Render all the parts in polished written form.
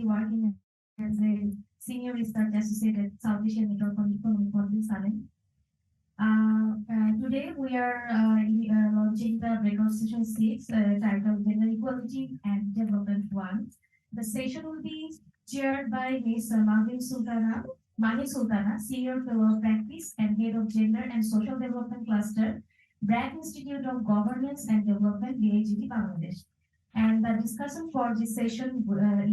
working as a senior research associate at South Asian Network on Economic Policy Summit. Today we are launching the Breakout Session 6 titled Gender Equality and Development 1. The session will be chaired by Ms. Mahi Sultana, Senior Fellow of Practice and Head of Gender and Social Development Cluster, Bragg Institute of Governance and Development, BIGT, Bangladesh. And the discussion for this session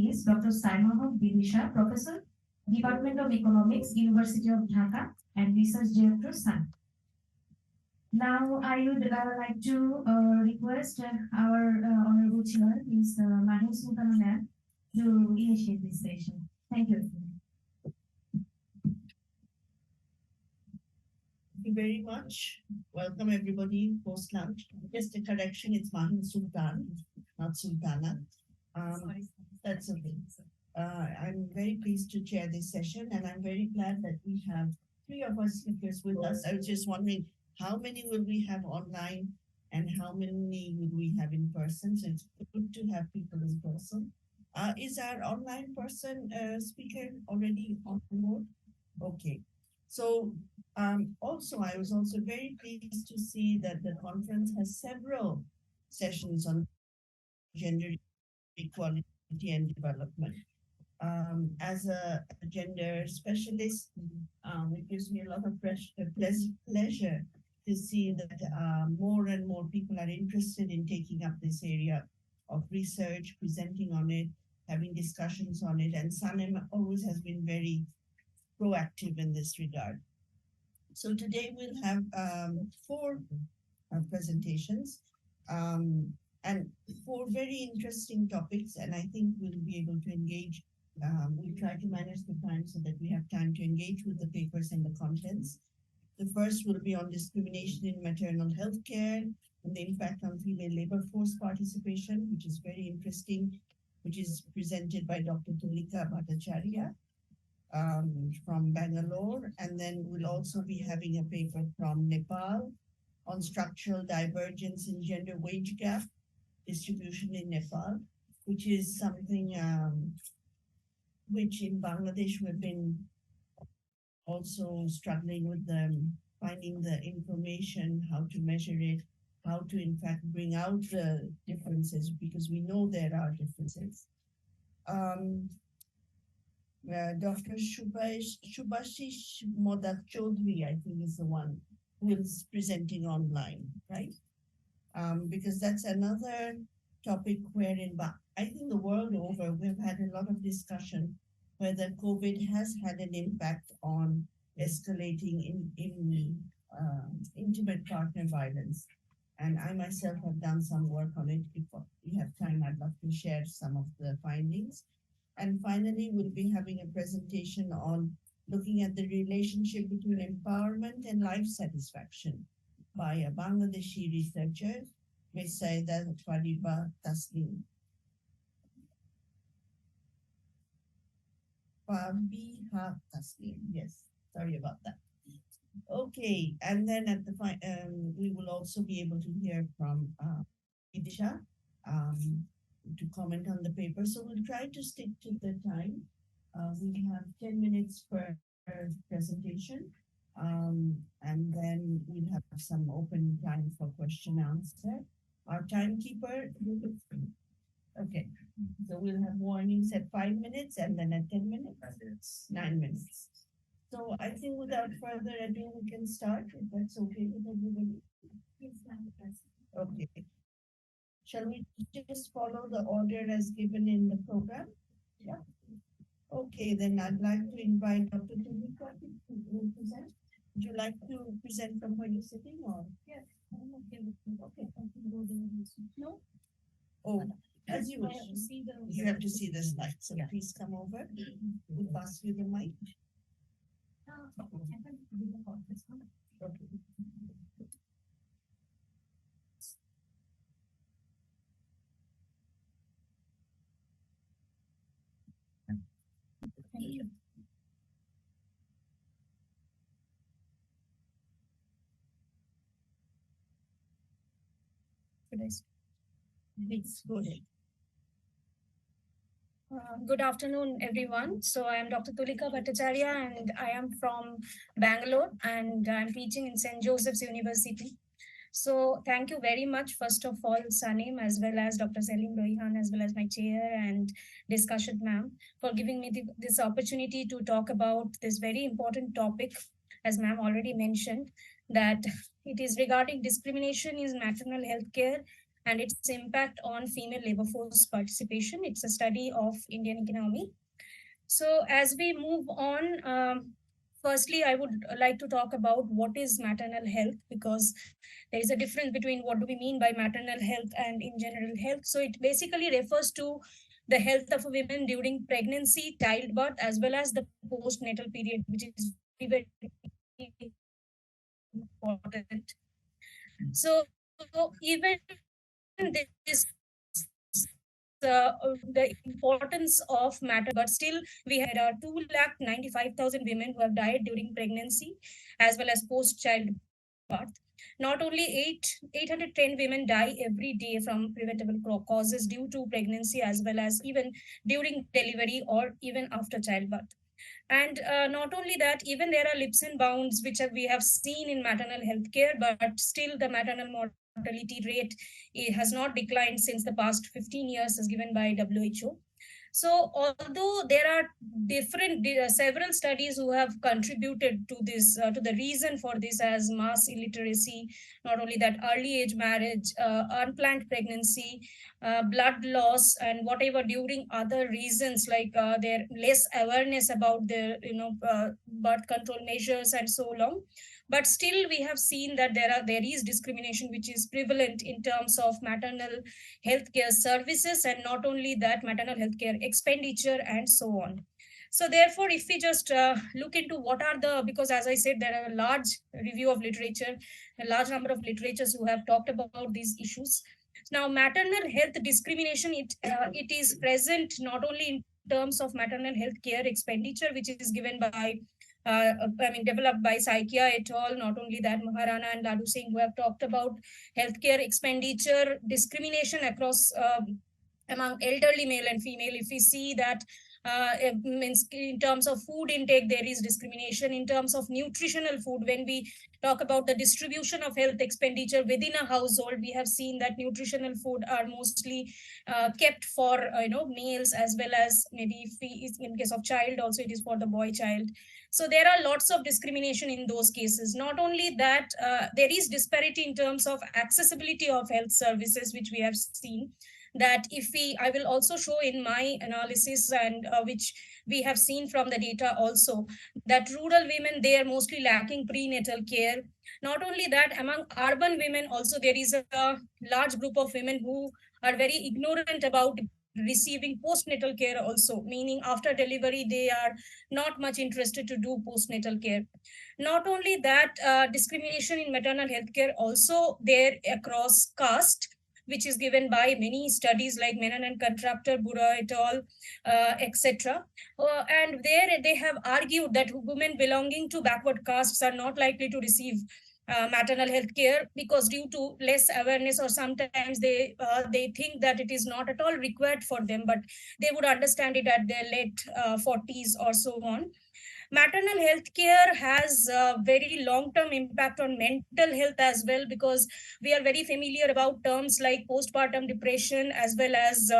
is Dr. Saimon Bidisha, Professor, Department of Economics, University of Dhaka, and Research Director, SAN. Now, I would like to request our Honorable Chair, Ms. Mahi Sultana ma'am, to initiate this session. Thank you. Thank you very much. Welcome everybody post lunch. Just a correction, it's Mahi Sultan, not Sultana. That's okay. I'm very pleased to chair this session, and I'm very glad that we have three of our speakers with us. I was just wondering how many will we have online and how many will we have in person. So it's good to have people in person. Is our online person speaker already on board? Okay. So also, I was also very pleased to see that the conference has several sessions on gender equality and development. As a gender specialist, it gives me a lot of pleasure to see that more and more people are interested in taking up this area of research, presenting on it, having discussions on it, and SANEM always has been very proactive in this regard. So today we'll have four presentations and four very interesting topics, and I think we'll be able to engage. We'll try to manage the time so that we have time to engage with the papers and the contents. The first will be on discrimination in maternal health care and the impact on female labor force participation, which is very interesting, which is presented by Dr. Tulika Bhattacharya from Bangalore. And then we'll also be having a paper from Nepal on structural divergence in gender wage gap distribution in Nepal, which is something which in Bangladesh we've been also struggling with finding the information, how to measure it, how to in fact bring out the differences, because we know there are differences. Dr. Shubhashish Modak Chaudhary, I think, is the one who is presenting online, right? Because that's another topic wherein, I think the world over, we've had a lot of discussion whether COVID has had an impact on escalating in intimate partner violence. And I myself have done some work on it. If you have time, I'd love to share some of the findings. And finally, we'll be having a presentation on looking at the relationship between empowerment and life satisfaction by a Bangladeshi researcher, Ms. Saida Fariba Taslim. Fabiha Taslim, yes, sorry about that. Okay, and then at the we will also be able to hear from Idisha to comment on the paper. So we'll try to stick to the time. We have 10 minutes per presentation, and then we'll have some open time for question and answer. Our timekeeper, okay, so we'll have warnings at 5 minutes and then at 10 minutes, 9 minutes. So I think without further ado, we can start, if that's okay with everybody. Okay. Shall we just follow the order as given in the program? Yeah. Okay, then I'd like to invite Dr. Tulika to present. Would you like to present from where you're sitting, or? Yes, I'm okay with you. Okay. No? Oh, as you wish. You have to see the slides, so yeah. Please come over. We'll pass you the mic. Okay. Thank you. Please go ahead. Good afternoon, everyone. So I am Dr. Tulika Bhattacharya, and I am from Bangalore, and I'm teaching in St. Joseph's University. So thank you very much, first of all, Sanim, as well as Dr. Selim Roihan, as well as my chair and discussion ma'am, for giving me this opportunity to talk about this very important topic, as ma'am already mentioned, that it is regarding discrimination in maternal health care and its impact on female labor force participation. It's a study of Indian economy. So as we move on, firstly, I would like to talk about what is maternal health, because there is a difference between what do we mean by maternal health and in general health. So it basically refers to the health of a woman during pregnancy, childbirth, as well as the postnatal period, which is very, very important. So even this, the importance of maternal health, but still we have there are 2,95,000 women who have died during pregnancy as well as post childbirth. Not only 810 women die every day from preventable causes due to pregnancy as well as even during delivery or even after childbirth. And not only that, even there are leaps and bounds which we have seen in maternal health care, but still the maternal mortality rate has not declined since the past 15 years as given by WHO. So, although there are several studies who have contributed to this, to the reason for this, as mass illiteracy, not only that, early age marriage, unplanned pregnancy, blood loss, and whatever during other reasons like their less awareness about the birth control measures and so on. But still, we have seen that there is discrimination which is prevalent in terms of maternal healthcare services, and not only that, maternal healthcare expenditure and so on. So therefore, if we just look into what are the, because as I said, there are a large review of literature, a large number of literatures who have talked about these issues. Now, maternal health discrimination, it is present not only in terms of maternal health care expenditure, which is given by developed by SAEC et al. Not only that, Maharana and Ladu Singh, who have talked about healthcare expenditure discrimination across among elderly male and female. If we see that it means in terms of food intake, there is discrimination in terms of nutritional food. When we talk about the distribution of health expenditure within a household, we have seen that nutritional food are mostly kept for males, as well as maybe if we, in case of child also, it is for the boy child. So there are lots of discrimination in those cases. Not only that, there is disparity in terms of accessibility of health services, which we have seen. That if we, I will also show in my analysis, and which we have seen from the data also, that rural women, they are mostly lacking prenatal care. Not only that, among urban women also, there is a large group of women who are very ignorant about receiving postnatal care also, meaning after delivery they are not much interested to do postnatal care. Not only that, discrimination in maternal health care also there across caste, which is given by many studies like Menon and Contractor, Bura et al., etc. And there they have argued that women belonging to backward castes are not likely to receive maternal health care, because due to less awareness, or sometimes they think that it is not at all required for them, but they would understand it at their late 40s or so on. Maternal health care has a very long term impact on mental health as well, because we are very familiar about terms like postpartum depression, as well as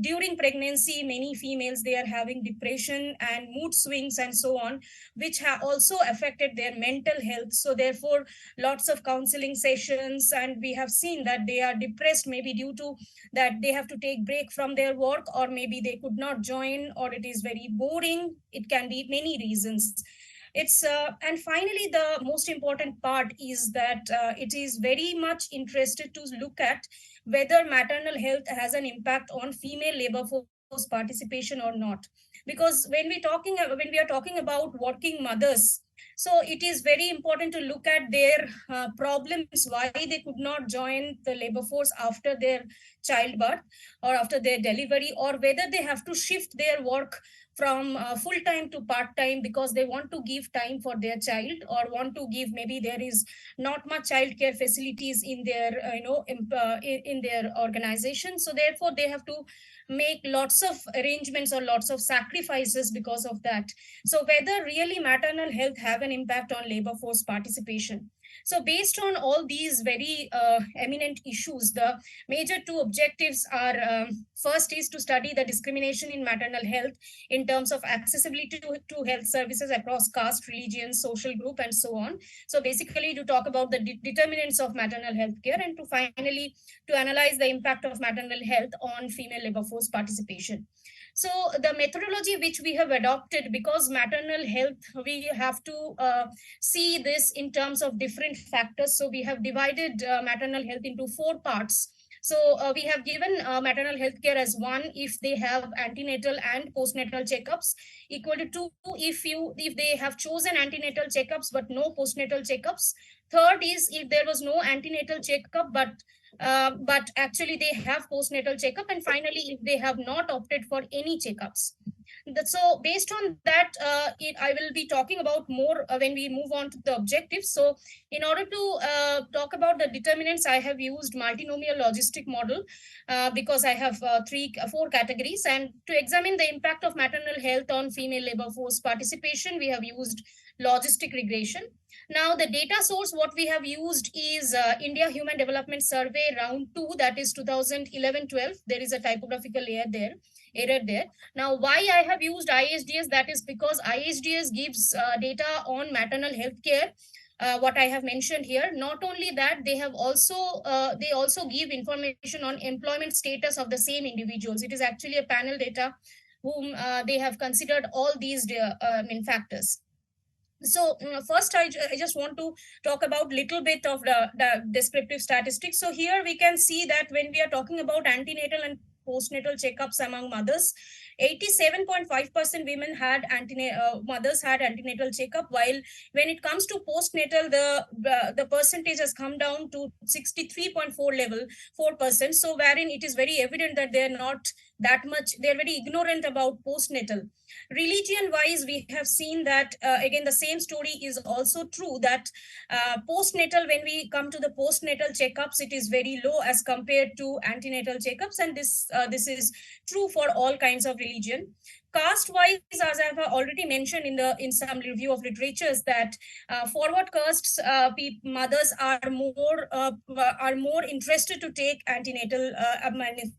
during pregnancy many females, they are having depression and mood swings and so on, which have also affected their mental health. So therefore, lots of counseling sessions, and we have seen that they are depressed maybe due to that they have to take break from their work, or maybe they could not join, or it is very boring. It can be many reasons. It's And finally, the most important part is that it is very much interested to look at whether maternal health has an impact on female labor force participation or not. Because when we are talking about working mothers, so it is very important to look at their problems, why they could not join the labor force after their childbirth or after their delivery, or whether they have to shift their work from full-time to part-time because they want to give time for their child, or want to give, maybe there is not much childcare facilities in their in their organization, so therefore they have to make lots of arrangements or lots of sacrifices because of that. So whether really maternal health have an impact on labor force participation? So based on all these very eminent issues, the major two objectives are, first is to study the discrimination in maternal health in terms of accessibility to health services across caste, religion, social group, and so on. So basically to talk about the determinants of maternal health care, and to finally to analyze the impact of maternal health on female labor force participation. So the methodology which we have adopted, because maternal health, we have to see this in terms of different factors. So we have divided maternal health into four parts. So we have given maternal health care as one if they have antenatal and postnatal checkups, equal to two if they have chosen antenatal checkups but no postnatal checkups. Third is if there was no antenatal checkup but actually they have postnatal checkup, and finally if they have not opted for any checkups. So based on that, I will be talking about more when we move on to the objectives. So in order to talk about the determinants, I have used multinomial logistic model because I have four categories. And to examine the impact of maternal health on female labor force participation, we have used logistic regression. Now the data source what we have used is India Human Development Survey round 2, that is 2011-12. There is a typographical error there. Now, why I have used IHDS? That is because IHDS gives data on maternal health care, what I have mentioned here. Not only that, they also give information on employment status of the same individuals. It is actually a panel data whom they have considered all these factors. So first, I just want to talk about little bit of the descriptive statistics. So here we can see that when we are talking about antenatal and postnatal checkups among mothers, 87.5% women had mothers had antenatal checkup, while when it comes to postnatal, the percentage has come down to 63.4%. So wherein it is very evident that they're not that much, they're very ignorant about postnatal. Religion wise, we have seen that again the same story is also true, that postnatal, when we come to the postnatal checkups, it is very low as compared to antenatal checkups, and this is true for all kinds of religion. Caste wise, as I have already mentioned in some review of literatures, that forward castes mothers are more interested to take antenatal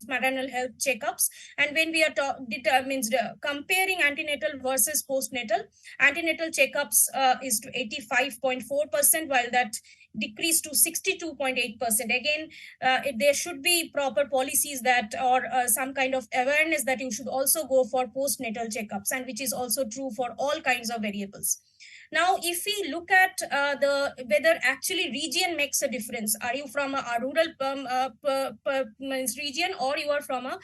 maternal health checkups. And when we are comparing antenatal versus postnatal, antenatal checkups is to 85.4%, while that decreased to 62.8%. Again, there should be proper policies that, or some kind of awareness that you should also go for postnatal checkups, and which is also true for all kinds of variables. Now, if we look at whether actually region makes a difference, are you from a rural region or you are from a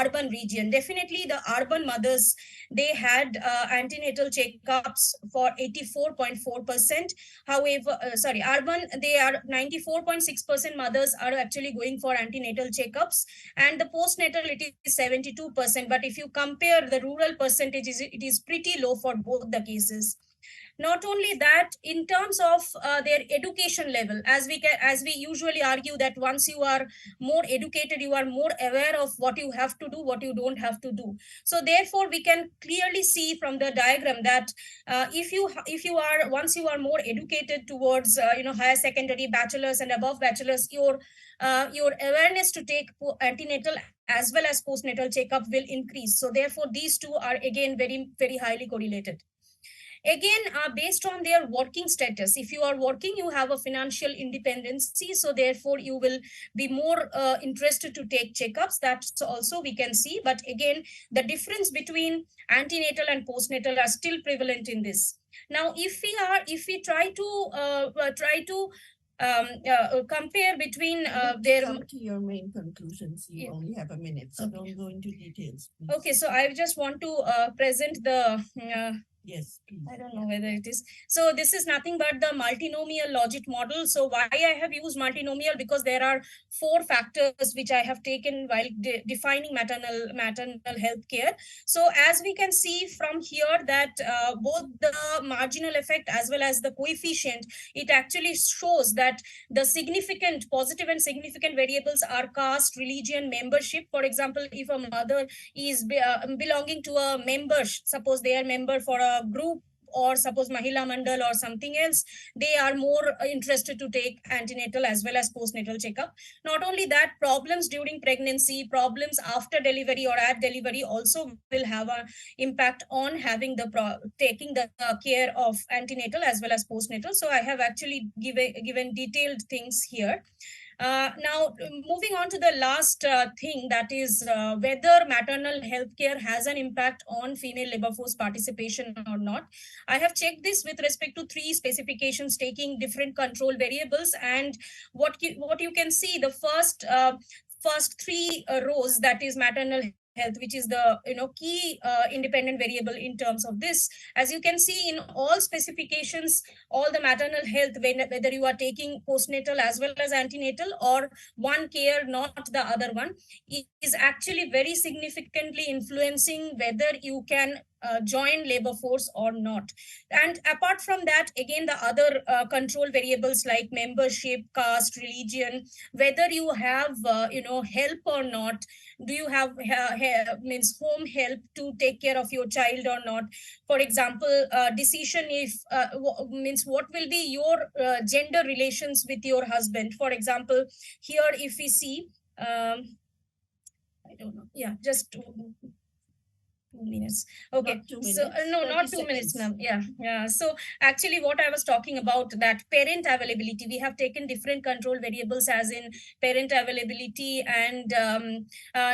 urban region? Definitely the urban mothers, they had antenatal checkups for 84.4%. However, urban, they are 94.6% mothers are actually going for antenatal checkups, and the postnatal it is 72%. But if you compare the rural percentages, it is pretty low for both the cases. Not only that, in terms of their education level, as we usually argue that once you are more educated, you are more aware of what you have to do, what you don't have to do. So therefore we can clearly see from the diagram that if you are, once you are more educated towards higher secondary, bachelor's and above bachelor's, your awareness to take antenatal as well as postnatal checkup will increase. So therefore these two are again very, very highly correlated. Again, based on their working status, if you are working, you have a financial independency, so therefore you will be more interested to take checkups. That's also we can see. But again, the difference between antenatal and postnatal are still prevalent in this. Now, if we try to compare between their... Come to your main conclusions. You only have a minute, so don't go into details, please. Okay, so I just want to present the Yes, please. I don't know whether it is. So this is nothing but the multinomial logit model. So why I have used multinomial? Because there are 4 factors which I have taken while defining maternal health care. So as we can see from here that both the marginal effect as well as the coefficient, it actually shows that the significant positive and significant variables are caste, religion, membership. For example, if a mother is belonging to a member, suppose they are member for a group, or suppose Mahila Mandal or something else, they are more interested to take antenatal as well as postnatal checkup. Not only that, problems during pregnancy, problems after delivery or at delivery also will have an impact on having taking the care of antenatal as well as postnatal. So I have actually given detailed things here. Now, moving on to the last thing, that is whether maternal health care has an impact on female labor force participation or not. I have checked this with respect to 3 specifications taking different control variables, and what you can see, the first 3 rows, that is maternal health, which is the key independent variable in terms of this. As you can see in all specifications, all the maternal health, whether you are taking postnatal as well as antenatal, or one care not the other one, is actually very significantly influencing whether you can join labor force or not. And apart from that, again, the other control variables like membership, caste, religion, whether you have help or not, do you have means home help to take care of your child or not. For example, decision if means what will be your gender relations with your husband. For example, here if we see, I don't know, yeah, just 2 minutes. Okay. Not 2 So minutes, no, 30 not 2 minutes, seconds. ma'am. Yeah. So actually, what I was talking about, that parent availability, we have taken different control variables, as in parent availability, and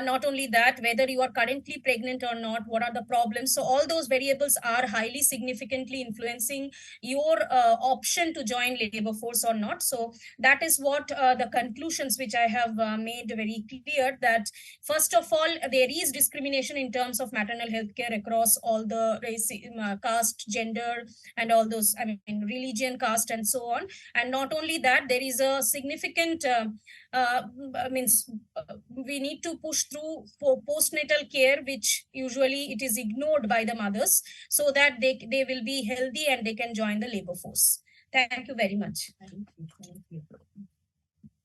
not only that, whether you are currently pregnant or not, what are the problems. So all those variables are highly significantly influencing your option to join labor force or not. So that is what the conclusions which I have made very clear, that first of all, there is discrimination in terms of maternal health care across all the race, caste, gender, and all those, I mean, religion, caste, and so on. And not only that, there is a significant, means we need to push through for postnatal care, which usually it is ignored by the mothers, so that they will be healthy and they can join the labor force. Thank you very much. Thank you. Thank you.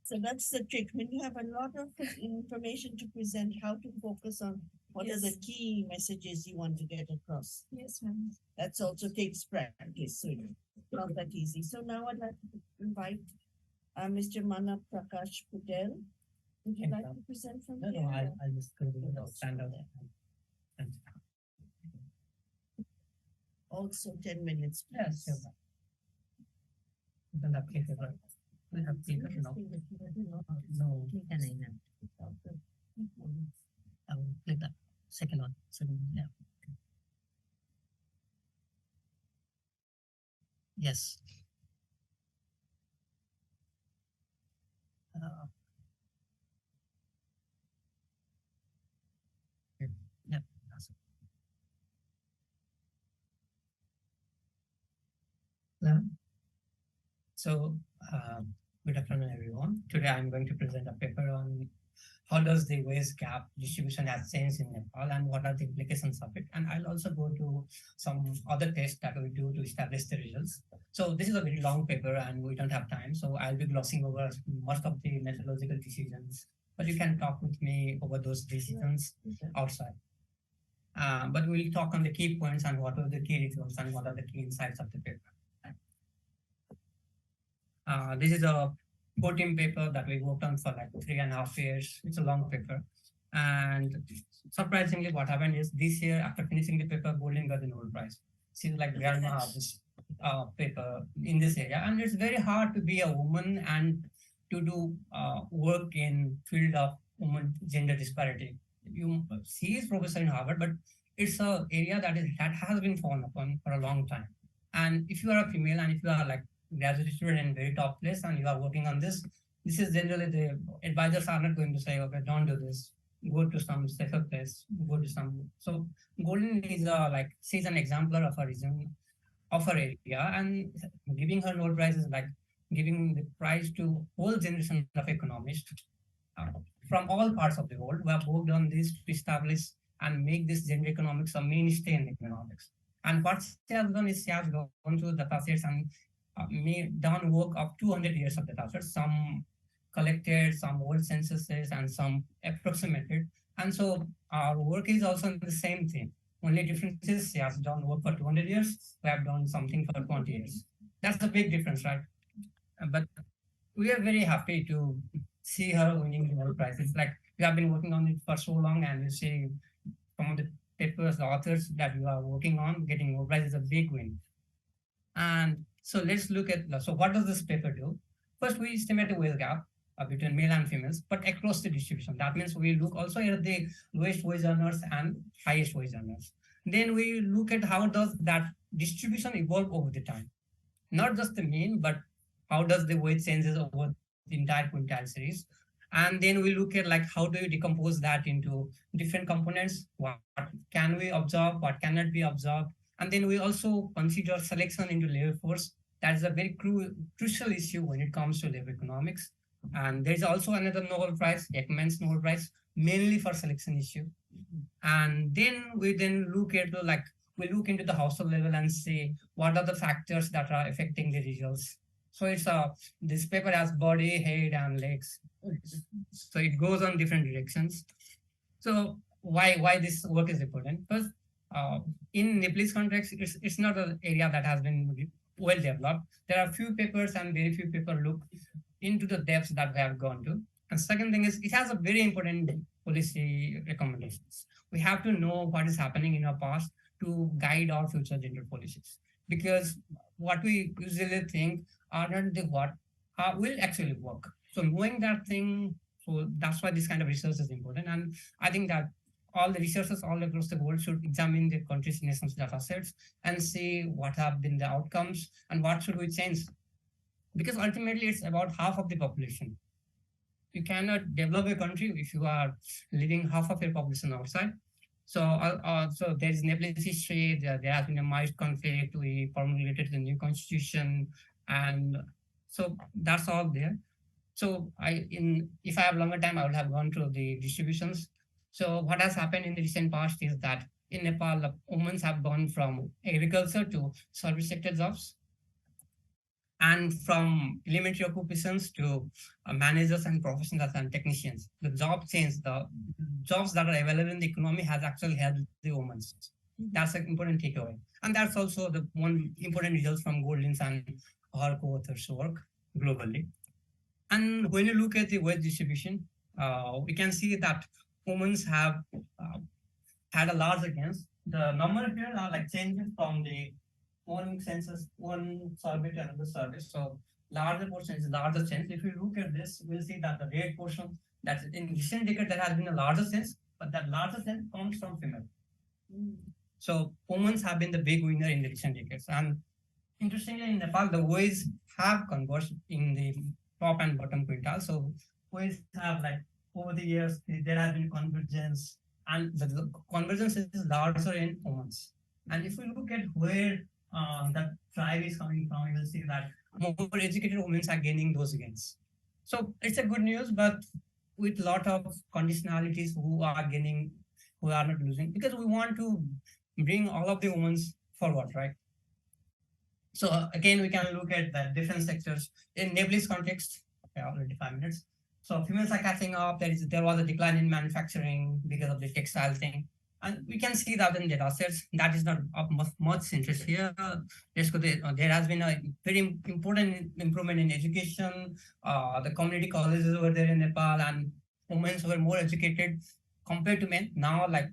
So that's the trick. When you have a lot of information to present, how to focus on what are the key messages you want to get across. Yes, ma'am. That's also takes practice. So not that easy. So now I'd like to invite Mr. Mana Prakash Pudel. Would you like to present from No, here? no, I'll just continue to stand up. And- Also 10 minutes. Yes, please. sure. Then that case, we have taken no. No, I'll click that second one. Yeah. Yes. Yeah. Yeah. So, good afternoon, everyone. Today I'm going to present a paper on how does the waste gap distribution has changed in Nepal and what are the implications of it. And I'll also go to some other tests that we do to establish the results. So this is a very long paper and we don't have time. So I'll be glossing over most of the methodological decisions, but you can talk with me over those decisions outside. But we'll talk on the key points and what are the key results and what are the key insights of the paper. This is a 14 paper that we worked on for like 3.5 years. It's a long paper. And surprisingly, what happened is this year, after finishing the paper, Golden got the Nobel Prize. Seems like we are now this paper in this area. And it's very hard to be a woman and to do work in field of woman gender disparity. She is professor in Harvard, but it's a area that has been fallen upon for a long time. And if you are a female and if you are like graduate student in very top place and you are working on this is generally the advisors are not going to say, okay, don't do this. go to some safer place, go to some. So Golden is like she's an exemplar of a region, of her area, and giving her Nobel Prize is like giving the prize to whole generation of economists uh, from all parts of the world who have worked on this to establish and make this gender economics a mainstay in economics. And what she has done is she has gone through the datasets and made done work of 200 years of datasets, some collected, some old censuses, and some approximated. And so our work is also the same thing. Only difference is she has done work for 200 years, we have done something for 20 years. That's a big difference, right? But we are very happy to see her winning the Nobel Prize. It's like we have been working on it for so long, and you see some of the papers, the authors that you are working on getting Nobel Prize is a big win. And so let's look at, so what does this paper do? First, we estimate a wage gap between male and females, but across the distribution. That means we look also at the lowest wage earners and highest wage earners. Then we look at how does that distribution evolve over the time. Not just the mean, but how does the weight changes over the entire quintile series. And then we look at like how do you decompose that into different components, what can we observe, what cannot be observed. And then we also consider selection into labor force. That is a very crucial issue when it comes to labor economics. And there's also another Nobel Prize, Ekman's Nobel Prize, mainly for selection issue. And then we look at the, like we look into the household level and say what are the factors that are affecting the results. So it's this paper has body, head, and legs. So it goes on different directions. So why this work is important? Because in Nepalese context, it's not an area that has been well developed. There are few papers and very few people look into the depths that we have gone to. And second thing is it has a very important policy recommendations. We have to know what is happening in our past to guide our future gender policies. Because what we usually think are not the what will actually work. So knowing that thing, so that's why this kind of research is important. And I think that all the researchers all across the world should examine the countries' nations data sets and see what have been the outcomes and what should we change. Because ultimately it's about half of the population. You cannot develop a country if you are leaving half of your population outside. So there is Nepalese history. There has been a mild conflict. We formulated the new constitution, and so that's all there. So if I have longer time, I would have gone through the distributions. So what has happened in the recent past is that in Nepal, the women have gone from agriculture to service sector jobs, and from elementary occupations to managers and professionals and technicians. The job change, the jobs that are available in the economy has actually helped the women. That's an important takeaway. And that's also the one important result from Goldin's and her co-authors' work globally. And when you look at the wage distribution, we can see that women have had a larger gains. The number here are like changes from the one census, one survey to another survey. So larger portion is larger change. If you look at this, we'll see that the red portion, that's in recent decade, there has been a larger sense, but that larger sense comes from female. So women have been the big winner in the recent decades. And interestingly, in Nepal, the wage have converged in the top and bottom quintile. So wage have like over the years, there has been convergence, and the convergence is larger in women's. And if we look at where the drive is coming from, you will see that more educated women are gaining those gains. So it's a good news, but with a lot of conditionalities who are gaining, who are not losing, because we want to bring all of the women forward, right? So again, we can look at the different sectors in Nepalese context. Okay, already 5 minutes. So females are catching up. There was a decline in manufacturing because of the textile thing. And we can see that in data sets. That is not of much interest here. There has been a very important improvement in education. The community colleges over there in Nepal, and women were more educated compared to men. Now, like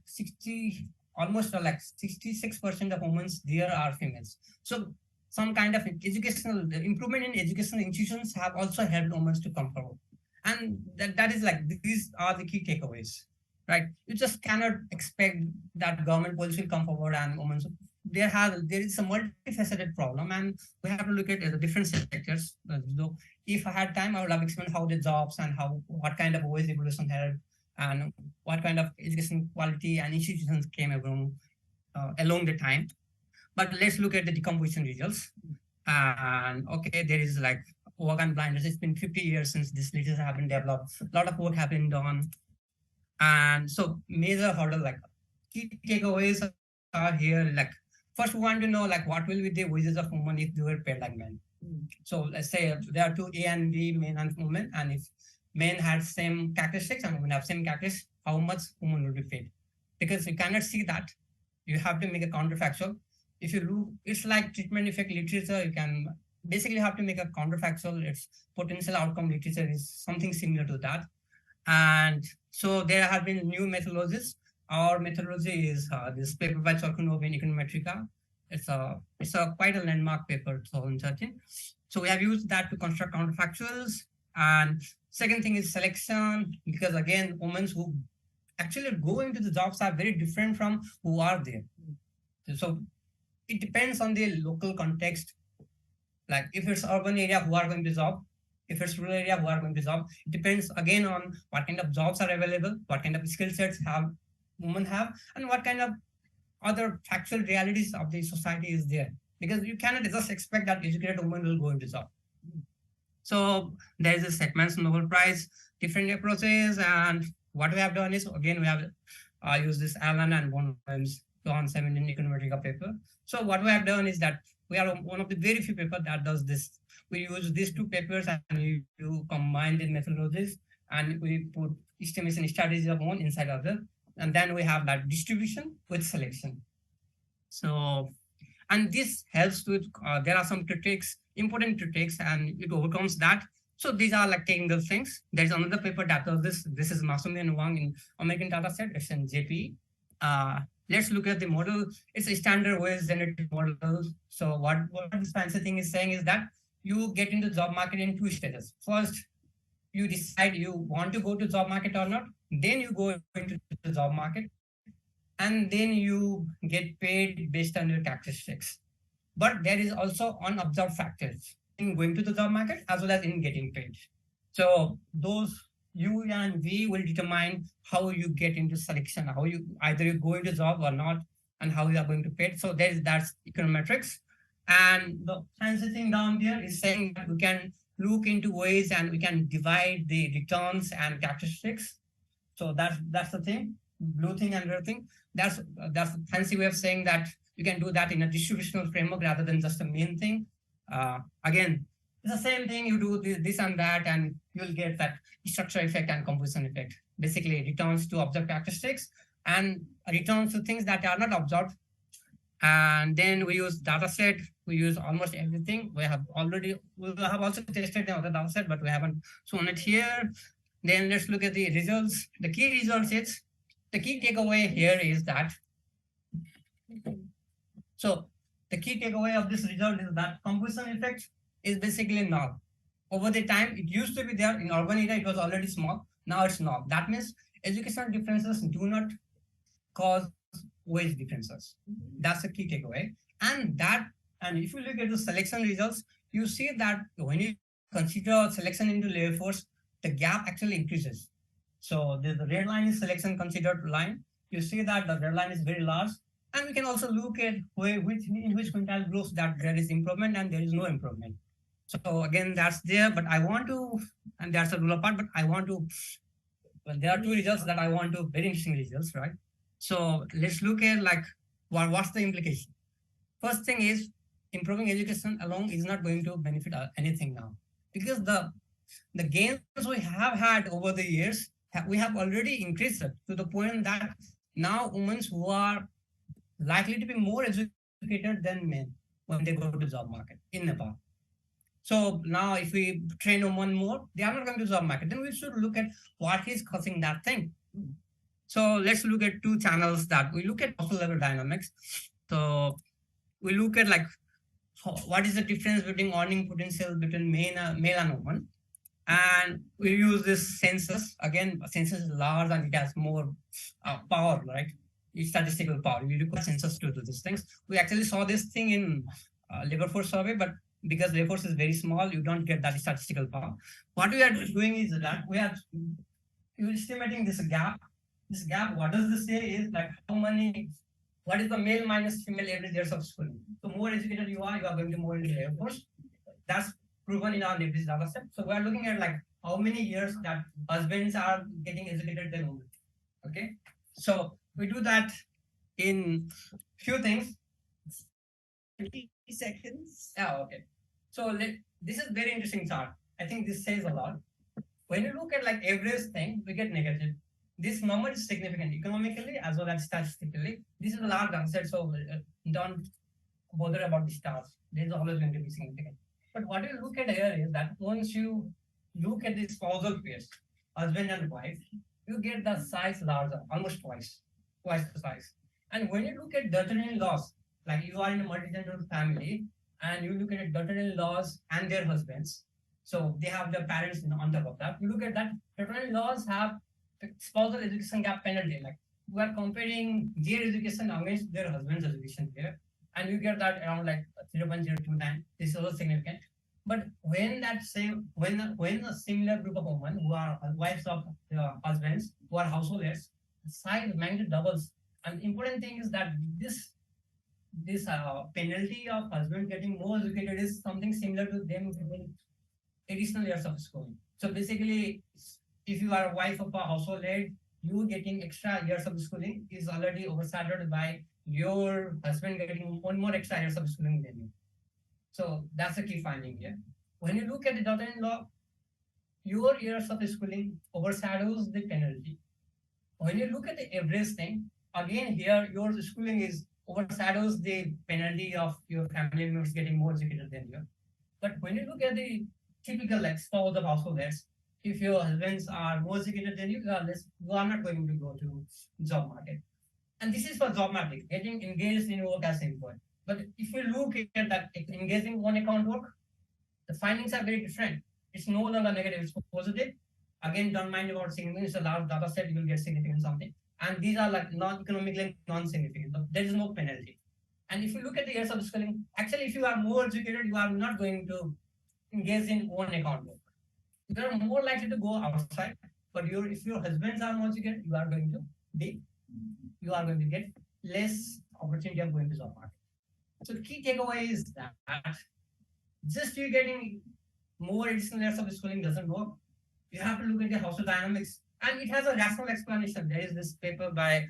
almost like 66% of women there are females. So some kind of educational improvement in educational institutions have also helped women to come forward. And that is like, these are the key takeaways. Right, you just cannot expect that government policy will come forward and women. There is a multifaceted problem, and we have to look at the different sectors. So if I had time, I would have explained how the jobs and what kind of wage regulation help, and what kind of education quality and institutions came along the time. But let's look at the decomposition results. And okay, there is like organ blindness. It's been 50 years since this literature have been developed. A lot of work have been done. And so major hurdle, like key takeaways are here. Like first we want to know like what will be the wages of women if they were paid like men. So let's say there are two A and B, men and women, and if men had same characteristics and women have same characteristics, how much women will be paid? Because you cannot see that. You have to make a counterfactual. If you look, it's like treatment effect literature. You can basically have to make a counterfactual. Its potential outcome literature is something similar to that. And so there have been new methodologies. Our methodology is this paper by Sorkunov in Econometrica. It's a quite a landmark paper, 2013. So we have used that to construct counterfactuals. And second thing is selection, because again, women who actually go into the jobs are very different from who are there. So it depends on the local context. Like if it's urban area, who are going to job? If it's rural area, who are going to job? It depends again on what kind of jobs are available, what kind of skill sets have women have, and what kind of other factual realities of the society is there. Because you cannot just expect that educated women will go into job. So there is a Segment's Nobel Prize, different approaches, and what we have done is again we have used this Allen and Bonham's 2017 Econometrica paper. So what we have done is that we are one of the very few papers that does this. We use these two papers and you combine the methodologies and we put estimation strategies of one inside other, and then we have that distribution with selection. So, and this helps with there are some critiques, important critiques, and it overcomes that. So these are like technical things. There's another paper that does this. This is Masumi and Wang in American dataset. It's in JP. Let's look at the model. It's a standard Bayes generative model. So what this fancy thing is saying is that you get into job market in two stages. First, you decide you want to go to job market or not. Then you go into the job market, and then you get paid based on your characteristics. But there is also unobserved factors in going to the job market as well as in getting paid. So those U and V will determine how you get into selection, how you either you go into job or not, and how you are going to pay. So that's econometrics. And the fancy thing down there is saying that we can look into ways and we can divide the returns and characteristics. So that's the thing, blue thing and red thing. That's a fancy way of saying that you can do that in a distributional framework rather than just a main thing. Again, it's the same thing. You do this and that, and you'll get that structure effect and composition effect. Basically, returns to observed characteristics and returns to things that are not observed. And then we use data set. We use almost everything. We have also tested the other data set, but we haven't shown it here. Then let's look at the results. The key results is, the key takeaway here is that, so the key takeaway of this result is that composition effect is basically null. Over the time, it used to be there in urban area, it was already small. Now it's null. That means educational differences do not cause wage differences. That's the key takeaway. And if you look at the selection results, you see that when you consider selection into labor force, the gap actually increases. So the red line is selection considered line. You see that the red line is very large. And we can also look at in which quintile groups that there is improvement and there is no improvement. So again, that's there, but I want to, and that's a rule apart, but I want to, well, there are two results that I want to, very interesting results, right? So let's look at like, what's the implication? First thing is, improving education alone is not going to benefit anything now, because the gains we have had over the years, we have already increased it to the point that now women who are likely to be more educated than men when they go to job market in Nepal. So now if we train women more, they are not going to job market. Then we should look at what is causing that thing. So let's look at two channels that we look at upper level dynamics. So we look at like what is the difference between earning potential between male and woman. And we use this census. Again, census is large and it has more power, right? It's statistical power. We require census to do these things. We actually saw this thing in labor force survey, but because labor force is very small, you don't get that statistical power. What we are doing is that we are you're estimating this gap. This gap, what does this say is like how many, what is the male minus female average years of schooling? So more educated you are going to more into the Air Force. That's proven in our Nepalese data set. So we are looking at like how many years that husbands are getting educated than women. Okay. So we do that in few things. 30 seconds. Yeah, okay. So this is very interesting chart. I think this says a lot. When you look at like average thing, we get negative. This number is significant economically as well as statistically. This is a large answer, so don't bother about the stars. This is always going to be significant. But what you look at here is that once you look at the spousal pairs, husband and wife, you get the size larger, almost twice the size. And when you look at daughter-in-laws, like you are in a multi-generational family, and you look at daughter-in-laws and their husbands, so they have their parents on top of that. You look at that, daughter-in-laws have spousal education gap penalty. Like we are comparing their education against their husband's education here, and you get that around like 0.029. This is also significant. But when that same when a similar group of women who are wives of husbands who are householders, the size magnitude doubles. And important thing is that this penalty of husband getting more educated is something similar to them getting additional years of schooling. So basically, if you are a wife of a household head, you getting extra years of schooling is already overshadowed by your husband getting one more extra years of schooling than you. So that's the key finding here. When you look at the daughter-in-law, your years of schooling overshadows the penalty. When you look at the average thing, again here your schooling is overshadows the penalty of your family members getting more educated than you. But when you look at the typical like spouse of householders, if your husbands are more educated than you, you are not going to go to job market. And this is for job market, getting engaged in work as employed. But if you look at that engaging on account work, the findings are very different. It's no longer negative, it's positive. Again, don't mind about significance, it's a large data set, you will get significant something. And these are like non-economically non-significant. So there is no penalty. And if you look at the years of schooling, actually, if you are more educated, you are not going to engage in own account work. You are more likely to go outside. But if your husbands are more educated, you are going to get less opportunity of going to job market. So the key takeaway is that just you getting more additional years of schooling doesn't work. You have to look at the household dynamics, and it has a rational explanation. There is this paper by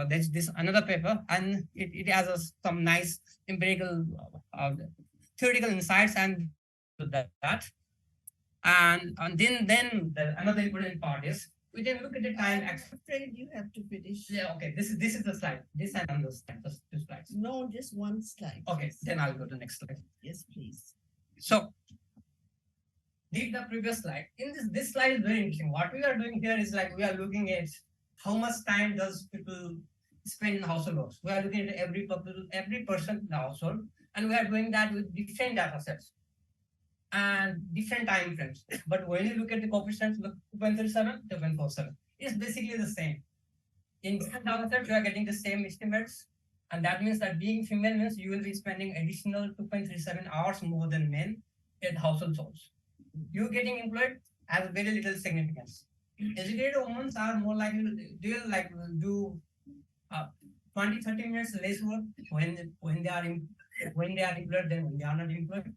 there's this another paper, and it has some nice empirical theoretical insights and that. And then another important part is we can look at the time. I'm afraid you have to finish. Yeah, okay. This is the slide. This and another slide. Just two slides. No, just one slide. Okay, then I'll go to the next slide. Yes, please. So, leave the previous slide. In this slide is very interesting. What we are doing here is like we are looking at how much time does people spend in household works. We are looking at every person in the household, and we are doing that with different data sets and different time frames. But when you look at the coefficients, look 2.37, 2.47, it's basically the same. In different data sets, you are getting the same estimates, and that means that being female means you will be spending additional 2.37 hours more than men at household chores. You getting employed has very little significance. Educated women are more likely to do 20-30 minutes less work when they are employed than when they are not employed.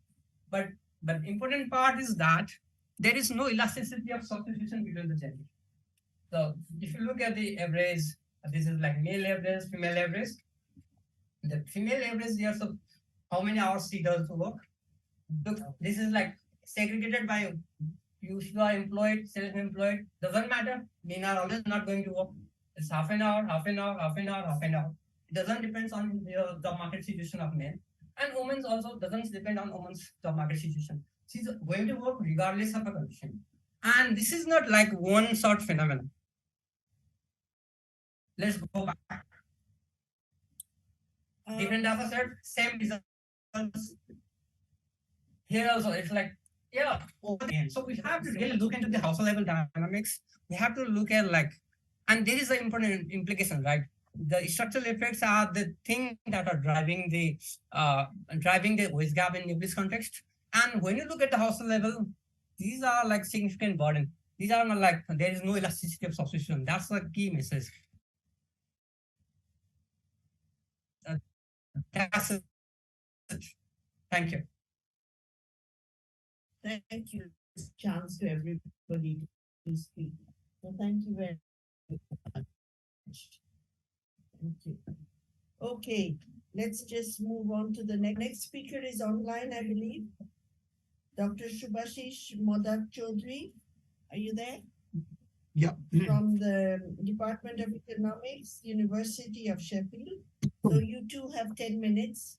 But important part is that there is no elasticity of substitution between the genders. So if you look at the average, this is like male average, female average. The female average years of how many hours she does work. Look, this is like segregated by you are employed, self-employed, doesn't matter. Men are always not going to work. It's half an hour, half an hour, half an hour, half an hour. It doesn't depend on the job market situation of men. And women's also doesn't depend on women's job market situation. She's going to work regardless of a condition. And this is not like one short phenomenon. Let's go back. Different data set, same results. Here also, it's like, yeah. So we have to really look into the household level dynamics. We have to look at like, and there is an important implication, right? The structural effects are the thing that are driving the wage gap in Nepalese context. And when you look at the household level, these are like significant burden. These are not like there is no elasticity of substitution. That's the key message. That's it. Thank you. Thank you. Chance to everybody to speak. So thank you very much. Thank you. Okay, let's just move on to the next speaker is online, I believe. Dr. Shubhashish Modak Chaudhary, are you there? Yeah. From the Department of Economics, University of Sheffield. So you two have 10 minutes.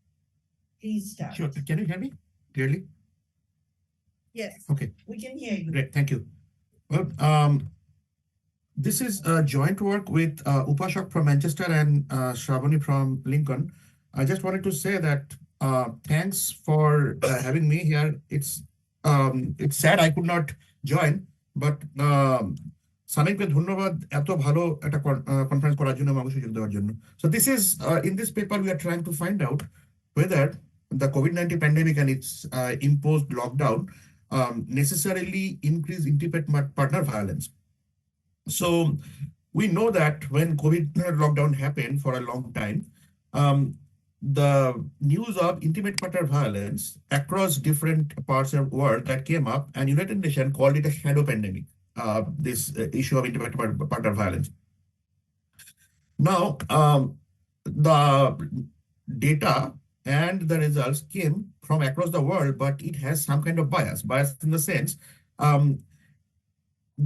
Please start. Sure. Can you hear me clearly? Yes. Okay. We can hear you. Great. Thank you. Well, this is a joint work with Upashak from Manchester and Shravani from Lincoln. I just wanted to say that thanks for having me here. It's sad I could not join, but সানিককে ধন্যবাদ এত ভালো একটা conference করার জন্য এবং সুযোগ দেওয়ার জন্য। So this is in this paper we are trying to find out whether the COVID-19 pandemic and its imposed lockdown necessarily increase intimate partner violence. So we know that when COVID lockdown happened for a long time, the news of intimate partner violence across different parts of the world that came up, and United Nations called it a shadow pandemic, this issue of intimate partner violence. Now, the data and the results came from across the world, but it has some kind of bias in the sense,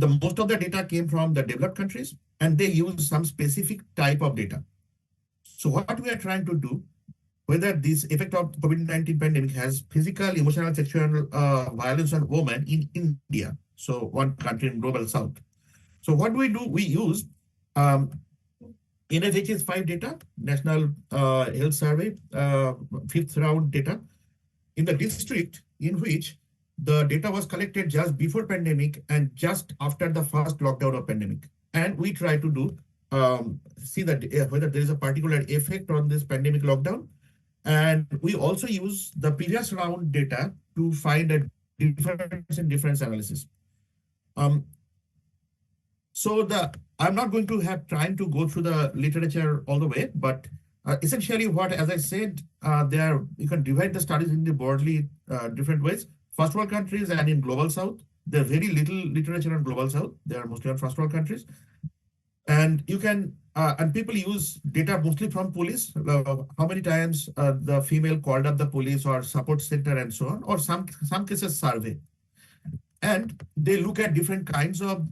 the most of the data came from the developed countries, and they use some specific type of data. So what we are trying to do, whether this effect of COVID-19 pandemic has physical, emotional, sexual violence on women in India, so one country in global south. So what do? We use NHS 5 data, National Health Survey, 5th round data, in the district in which the data was collected just before pandemic and just after the first lockdown of pandemic. And we try to do, see that whether there is a particular effect on this pandemic lockdown. And we also use the previous round data to find a difference analysis. So I'm not going to have time to go through the literature all the way, but essentially what, as I said, you can divide the studies into broadly different ways. First world countries and in global south, there's very little literature on global south. They are mostly on first world countries. And you can, and people use data mostly from police, how many times the female called up the police or support center and so on, or some cases survey. And they look at different kinds of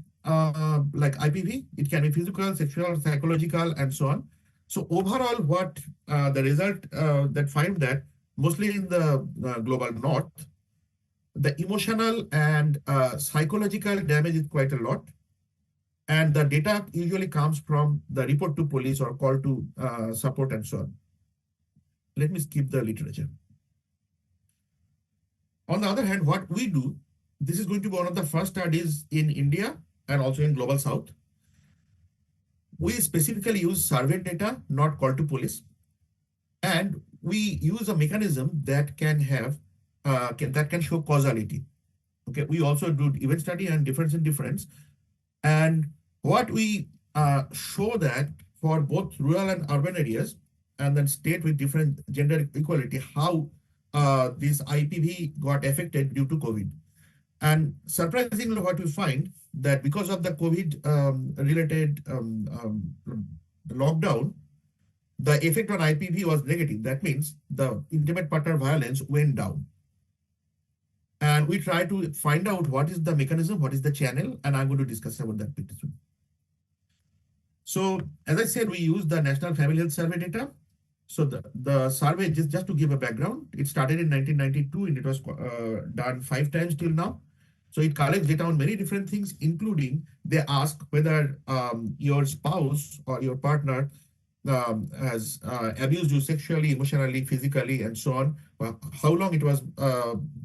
like IPV, it can be physical, sexual, psychological, and so on. So overall, what the result that find that mostly in the global north, the emotional and psychological damage is quite a lot. And the data usually comes from the report to police or call to support and so on. Let me skip the literature. On the other hand, what we do, this is going to be one of the first studies in India and also in global south. We specifically use survey data, not call to police. And we use a mechanism that can have, that can show causality. Okay, we also do event study and difference in difference. And what we show that for both rural and urban areas, and then state with different gender equality, how this IPV got affected due to COVID. And surprisingly, what we find that because of the COVID related lockdown, the effect on IPV was negative. That means the intimate partner violence went down. And we try to find out what is the mechanism, what is the channel, and I'm going to discuss about that bit soon. So, as I said, we use the National Family Health Survey data. So the survey, just to give a background, it started in 1992 and it was done 5 times till now. So it collects data on many different things, including they ask whether your spouse or your partner has abused you sexually, emotionally, physically, and so on. How long it was,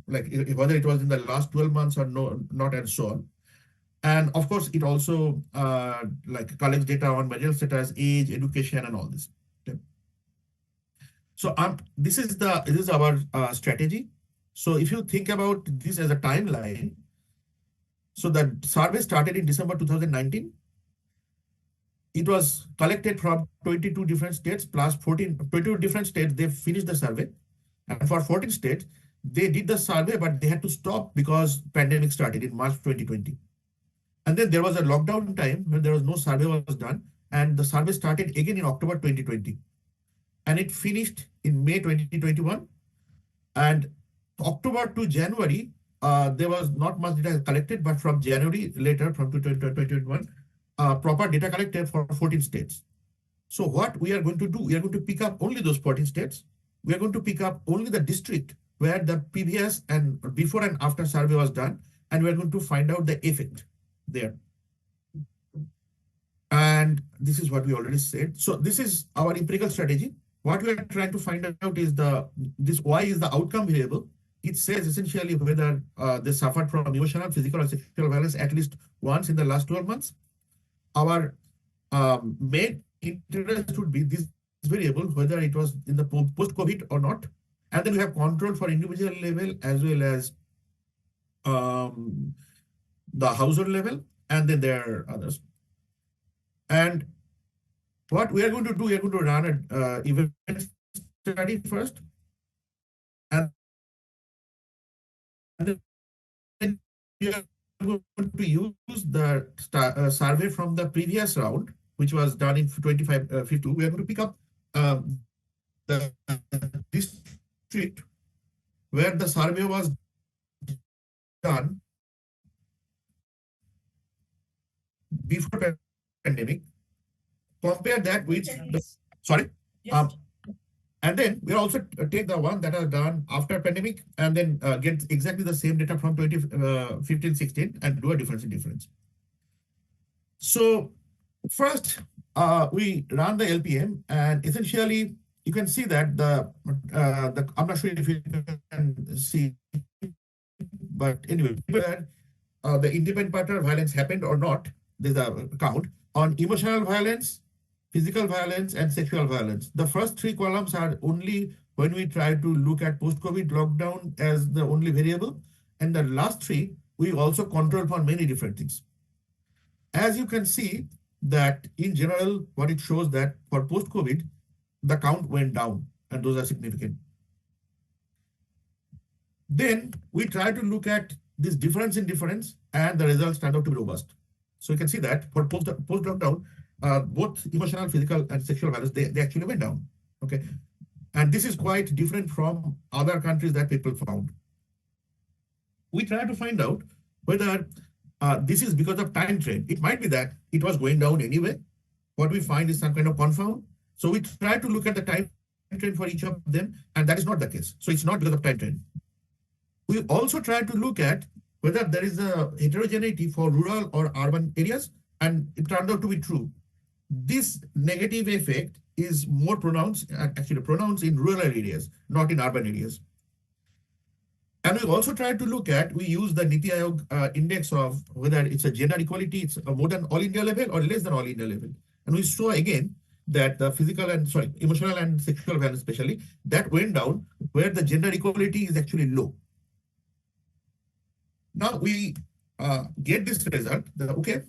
like whether it was in the last 12 months or not, and so on. And of course, it also like collects data on marital status, age, education, and all this. Okay. So this is our strategy. So if you think about this as a timeline, So the survey started in December 2019. It was collected from 22 different states plus 22 different states. They finished the survey. And for 14 states, they did the survey, but they had to stop because pandemic started in March 2020. And then there was a lockdown time when there was no survey was done. And the survey started again in October 2020. And it finished in May 2021. And October to January, there was not much data collected, but from January later, from 2021, proper data collected for 14 states. So what we are going to do, we are going to pick up only those 14 states. We are going to pick up only the district where the previous and before and after survey was done, and we are going to find out the effect there. And this is what we already said. So this is our empirical strategy. What we are trying to find out is this Y is the outcome variable. It says essentially whether they suffered from emotional, physical, or sexual violence at least once in the last 12 months. Our main interest would be this variable, whether it was in the post-COVID or not. And then we have control for individual level as well as the household level, and then there are others. And what we are going to do, we are going to run an event study first. And then we are going to use the survey from the previous round, which was done in 2052. We are going to pick up the district where the survey was done before pandemic, compare that with sorry. And then we'll also take the one that are done after pandemic and then get exactly the same data from 2015-16 and do a difference in difference. So first, we run the LPM, and essentially you can see that I'm not sure if you can see, but anyway, the independent partner violence happened or not. There's a count on emotional violence, physical violence, and sexual violence. The first three columns are only when we try to look at post-COVID lockdown as the only variable. And the last three, we also control for many different things. As you can see that in general, what it shows that for post-COVID, the count went down, and those are significant. Then we try to look at this difference in difference, and the results turned out to be robust. So you can see that for post-lockdown, both emotional, physical, and sexual violence, they actually went down. Okay. And this is quite different from other countries that people found. We try to find out whether this is because of time trend. It might be that it was going down anyway. What we find is some kind of confound. So we try to look at the time trend for each of them, and that is not the case. So it's not because of time trend. We also try to look at whether there is a heterogeneity for rural or urban areas, and it turned out to be true. This negative effect is more pronounced, actually pronounced in rural areas, not in urban areas. And we also try to look at, we use the Niti Aayog index of whether it's a gender equality, it's more than all India level or less than all India level. And we saw again that the emotional and sexual violence especially, that went down where the gender equality is actually low. Now we get this result that, okay,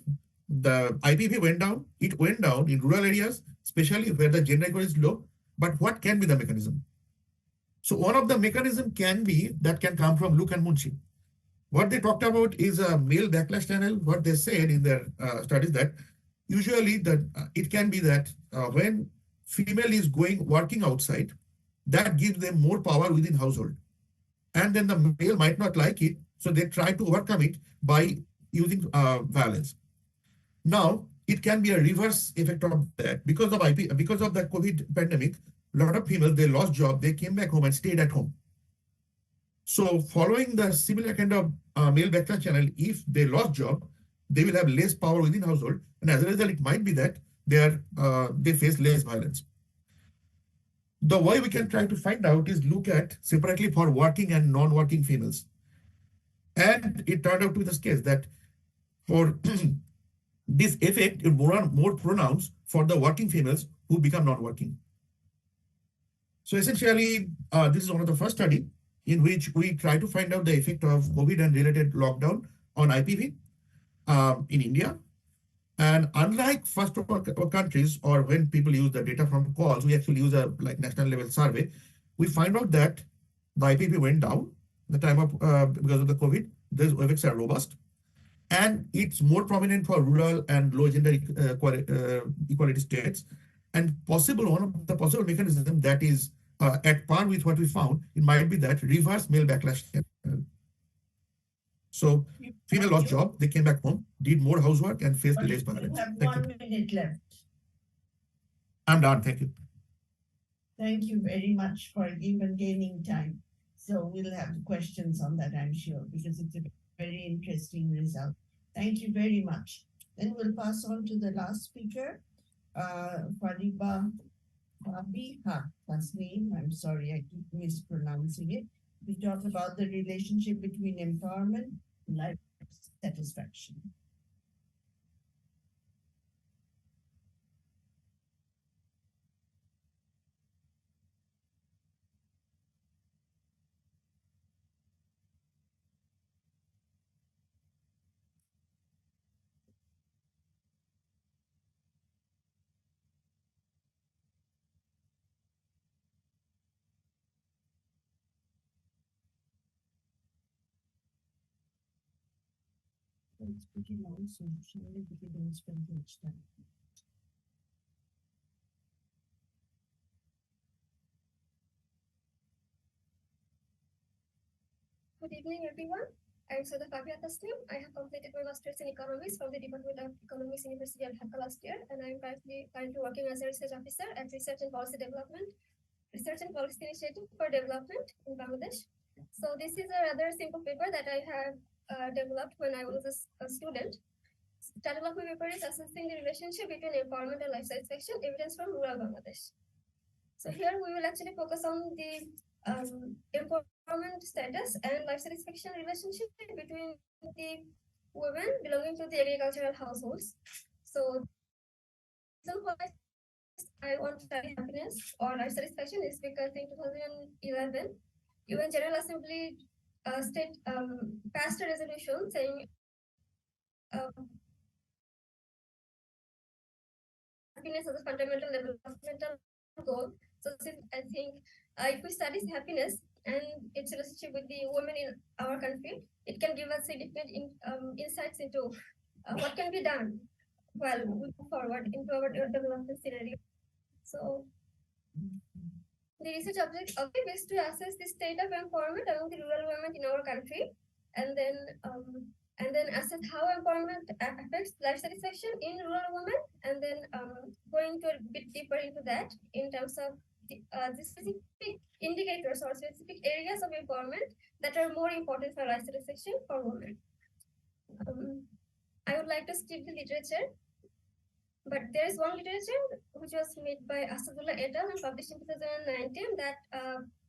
the IPV went down. It went down in rural areas, especially where the gender equality is low. But what can be the mechanism? So one of the mechanism can be that can come from Luke and Munshi. What they talked about is a male backlash channel. What they said in their studies that usually it can be that when female is working outside, that gives them more power within household. And then the male might not like it, so they try to overcome it by using violence. Now, it can be a reverse effect of that. Because of the COVID pandemic, a lot of females, they lost job, they came back home and stayed at home. So following the similar kind of male backlash channel, if they lost job, they will have less power within household. And as a result, it might be that they face less violence. The way we can try to find out is look at separately for working and non-working females. And it turned out to be the case that for this effect is more pronounced for the working females who become non-working. So essentially, this is one of the first study in which we try to find out the effect of COVID and related lockdown on IPV. in India. And unlike first world countries, or when people use the data from calls, we actually use a like national level survey. We find out that the IPP went down the time of because of the COVID. These effects are robust, and it's more prominent for rural and low gender equality states. And possible one of the possible mechanism that is at par with what we found, it might be that reverse male backlash. So female lost job, they came back home, did more housework, and faced But less you violence. have Thank you. 1 minute left. I'm done. Thank you. Thank you very much for even gaining time. So we'll have questions on that, I'm sure, because it's a very interesting result. Thank you very much. Then we'll pass on to the last speaker, Fariba Fabiha, last name. I'm sorry, I keep mispronouncing it. We talk about the relationship between empowerment and life satisfaction. It's pretty long, so surely we don't spend much time. Good evening, everyone. I'm Sada Fabia Taslim. I have completed my master's in economics from the Department of Economics, University of Dhaka last year, and I'm currently working as a research officer at Research and Policy Development, Research and Policy Initiative for Development in Bangladesh. So this is a rather simple paper that I have developed when I was a student. The title of my paper is Assessing the Relationship Between Empowerment and Life Satisfaction, Evidence from Rural Bangladesh. So here we will actually focus on the empowerment status and life satisfaction relationship between the women belonging to the agricultural households. So the reason why I want to study happiness or life satisfaction is because in 2011, UN General Assembly passed a resolution saying happiness as a fundamental developmental goal. So since I think if we study happiness and its relationship with the women in our country, it can give us significant insights into what can be done while we move forward into our development scenario. So the research objective is to assess the state of empowerment among the rural women in our country, and then assess how empowerment affects life satisfaction in rural women, and then going to a bit deeper into that in terms of the specific indicators or specific areas of empowerment that are more important for life satisfaction for women. I would like to skip the literature, but there is one literature which was made by Asadullah et al. And published in 2019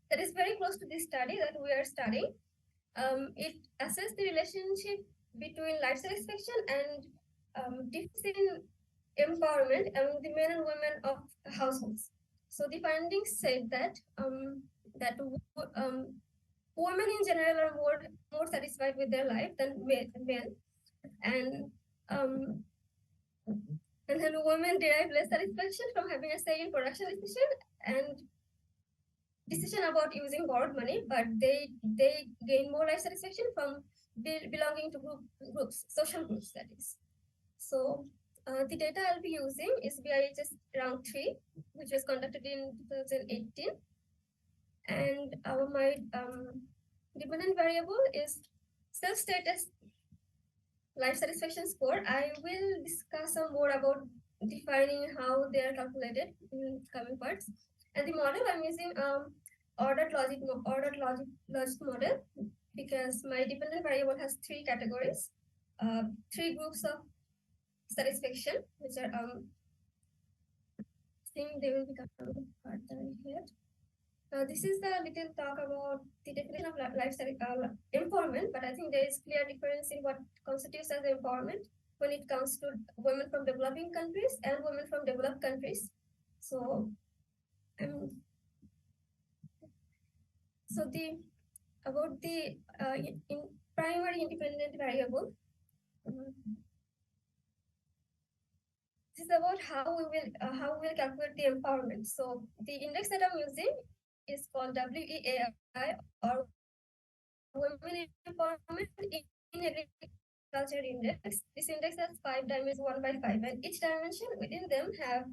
that is very close to this study that we are studying. It assessed the relationship between life satisfaction and difference in empowerment among the men and women of households. So the findings said that women in general are more satisfied with their life than men, and then women derive less satisfaction from having a say in production decision and decision about using borrowed money, but they gain more life satisfaction from belonging to groups, social groups, that is. So the data I'll be using is BIHS round 3, which was conducted in 2018, and my dependent variable is self-status life satisfaction score. I will discuss some more about defining how they are calculated in coming parts. And the model I'm using ordered logic model, because my dependent variable has 3 categories, 3 groups of satisfaction, which are I think they will be coming further here. This is the little talk about the definition of empowerment, but I think there is clear difference in what constitutes as empowerment when it comes to women from developing countries and women from developed countries. So, about the in primary independent variable. this is about how we will calculate the empowerment. So the index that I'm using is called WEAI, or Women Empowerment in Agriculture Index. This index has 5 dimensions, 1 by 5, and each dimension within them have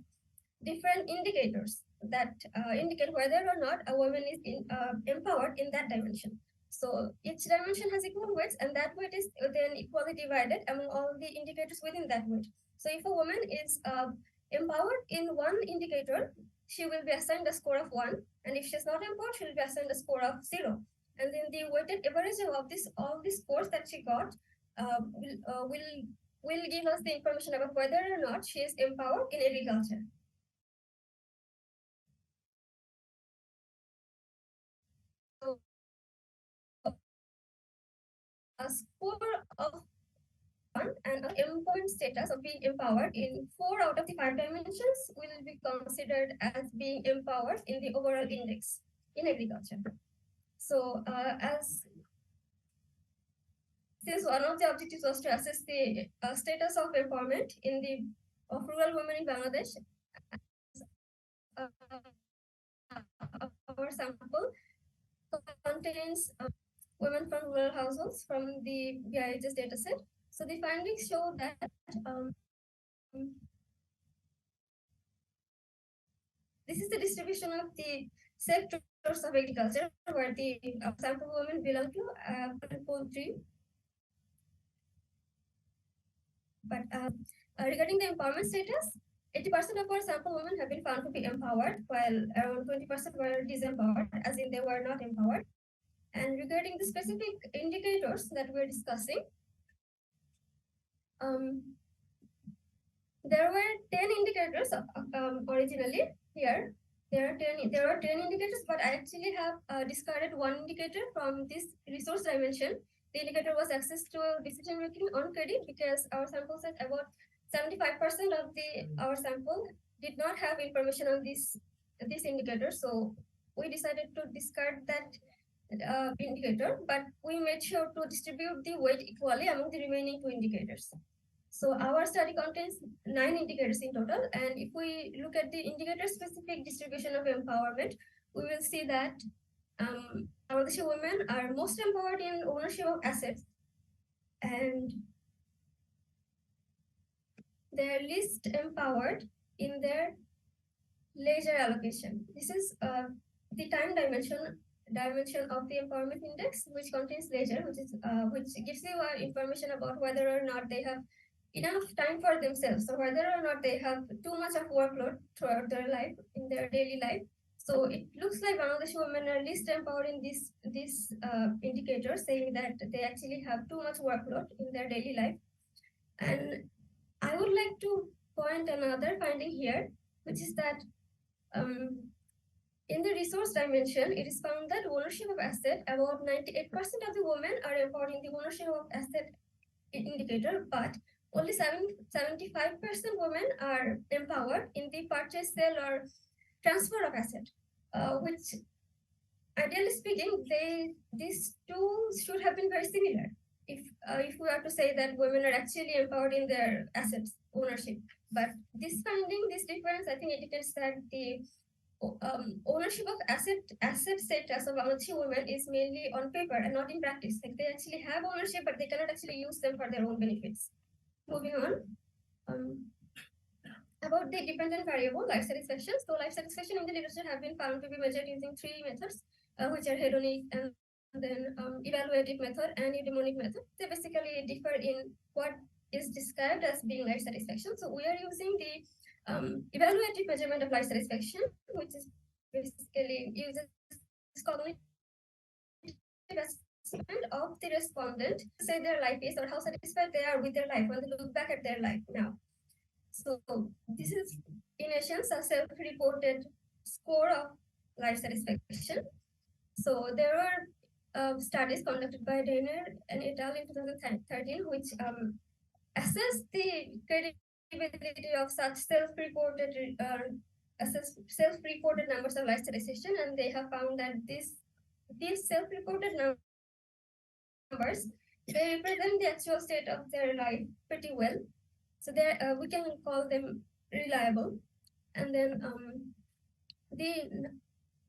different indicators that indicate whether or not a woman is empowered in that dimension. So each dimension has equal weights, and that weight is then equally divided among all the indicators within that weight. So if a woman is empowered in one indicator, she will be assigned a score of 1, and if she's not empowered, she will be assigned a score of 0. And then the weighted average of all these scores that she got will give us the information about whether or not she is empowered in agriculture. So a score of 1 and an empowerment status of being empowered in 4 out of the 5 dimensions will be considered as being empowered in the overall index in agriculture. So since one of the objectives was to assess the status of empowerment of rural women in Bangladesh, our sample contains women from rural households from the BIHS dataset. So the findings show that this is the distribution of the sectors of agriculture where the sample women belong to pool 3. But regarding the empowerment status, 80% of our sample women have been found to be empowered, while around 20% were disempowered, as in they were not empowered. And regarding the specific indicators that we're discussing, there were 10 indicators originally here. There are 10 indicators, but I actually have discarded one indicator from this resource dimension. The indicator was access to decision making on credit, because our sample said about 75% of our sample did not have information on this indicator. So we decided to discard that indicator, but we made sure to distribute the weight equally among the remaining 2 indicators. So our study contains 9 indicators in total, and if we look at the indicator-specific distribution of empowerment, we will see that Bangladeshi women are most empowered in ownership of assets, and they're least empowered in their leisure allocation. This is the time dimension of the empowerment index, which contains leisure, which gives you information about whether or not they have enough time for themselves, or whether or not they have too much of workload throughout their life, in their daily life. So it looks like Bangladeshi women are least empowered in this indicator, saying that they actually have too much workload in their daily life. And I would like to point another finding here, which is that in the resource dimension, it is found that ownership of asset, about 98% of the women are empowered in the ownership of asset indicator, but only 75% women are empowered in the purchase, sale, or transfer of asset, which, ideally speaking, these two should have been very similar. If we are to say that women are actually empowered in their assets ownership, but this difference, I think, indicates that the ownership of asset status of Bangladeshi women is mainly on paper and not in practice. Like, they actually have ownership, but they cannot actually use them for their own benefits. Moving on. About the dependent variable, life satisfaction. So life satisfaction in the literature have been found to be measured using 3 methods, which are hedonic, and then evaluative method and eudaimonic method. They basically differ in what is described as being life satisfaction. So we are using the evaluative measurement of life satisfaction, which is basically uses cognitive assessment of the respondent to say their life is, or how satisfied they are with their life when they look back at their life now. So this is, in essence, a self-reported score of life satisfaction. So there were studies conducted by Dainer and et al. In 2013, which assessed the credibility of such self-reported numbers of life satisfaction, and they have found that these self-reported numbers, they represent the actual state of their life pretty well. So we can call them reliable. And then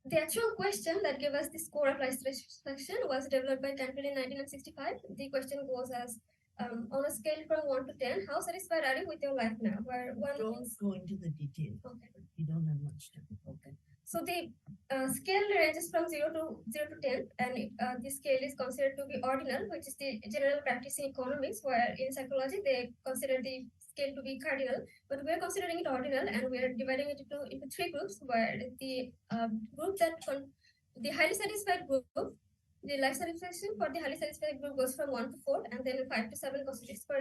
the actual question that gave us the score of life satisfaction was developed by Canfield in 1965. The question goes as, on a scale from 1 to 10, how satisfied are you with your life now? Where one Don't is go into the details. okay. You don't have much time. Okay. So the scale ranges from 0 to 10, and the scale is considered to be ordinal, which is the general practice in economics, where in psychology they consider the scale to be cardinal, but we're considering it ordinal, and we're dividing it into three groups, where the group the highly satisfied group, the life satisfaction for the highly satisfied group goes from 1 to 4, and then 5 to 7 constitutes for